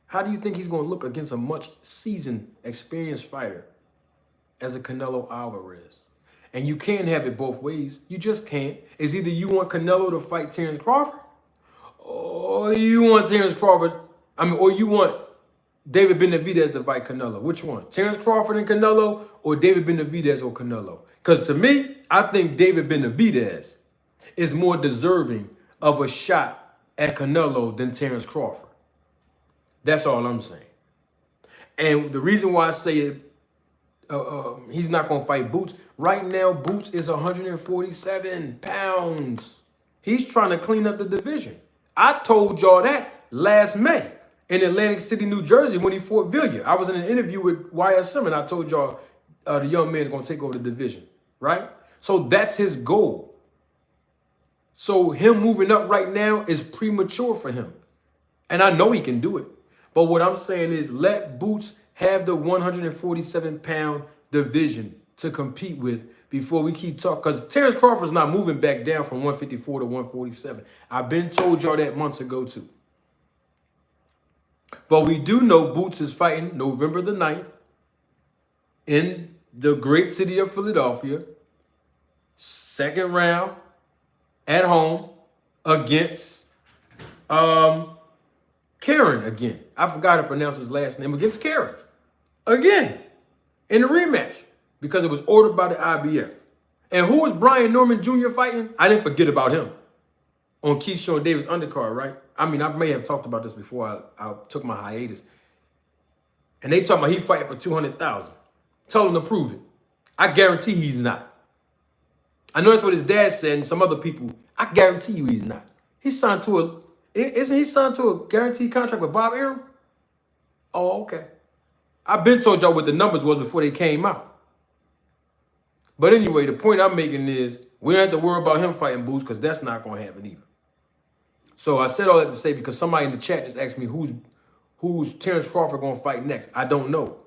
how do you think he's going to look against a much seasoned, experienced fighter as a Canelo Alvarez? And you can't have it both ways. You just can't. It's either you want Canelo to fight Terence Crawford, or you want Terence Crawford, or you want David Benavidez to fight Canelo. Which one? Terence Crawford and Canelo, or David Benavidez or Canelo? Because to me, I think David Benavidez is more deserving of a shot at Canelo than Terence Crawford. That's all I'm saying. And the reason why I say it, he's not going to fight Boots. Right now, Boots is 147 pounds. He's trying to clean up the division. I told y'all that last May in Atlantic City, New Jersey, when he fought Villiers. I was in an interview with Y.S. Simmons. I told y'all the young man's going to take over the division, right? So that's his goal. So him moving up right now is premature for him. And I know he can do it. But what I'm saying is let Boots have the 147-pound division to compete with before we keep talking. Because Terence Crawford's not moving back down from 154 to 147. I've been told y'all that months ago too. But we do know Boots is fighting November the 9th in the great city of Philadelphia. Second round at home against Karen again. I forgot to pronounce his last name. Against Karen. Again. In the rematch. Because it was ordered by the IBF. And who was Brian Norman Jr. fighting? I didn't forget about him. On Keyshawn Davis undercard, right? I mean, I may have talked about this before I took my hiatus. And they talking about he fighting for $200,000. Tell him to prove it. I guarantee he's not. I know that's what his dad said and some other people. I guarantee you he's not. He's signed to a... Isn't he signed to a guaranteed contract with Bob Arum? Oh, okay. I've been told y'all what the numbers was before they came out. But anyway, the point I'm making is we don't have to worry about him fighting Boots because that's not going to happen either. So I said all that to say because somebody in the chat just asked me who's Terence Crawford going to fight next. I don't know.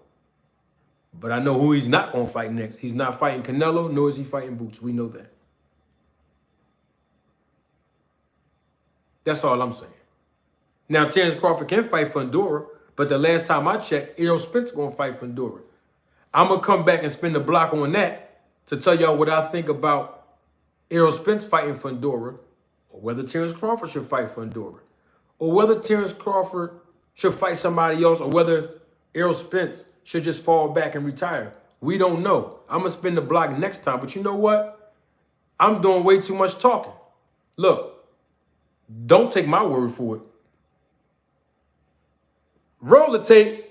But I know who he's not going to fight next. He's not fighting Canelo, nor is he fighting Boots. We know that. That's all I'm saying. Now, Terence Crawford can fight Fundora, but the last time I checked, Errol Spence going to fight Fundora. I'm going to come back and spin the block on that to tell y'all what I think about Errol Spence fighting Fundora, or whether Terence Crawford should fight Fundora, or whether Terence Crawford should fight somebody else, or whether Errol Spence should just fall back and retire. We don't know. I'm going to spin the block next time, but you know what? I'm doing way too much talking. Look. Don't take my word for it. Roll the tape.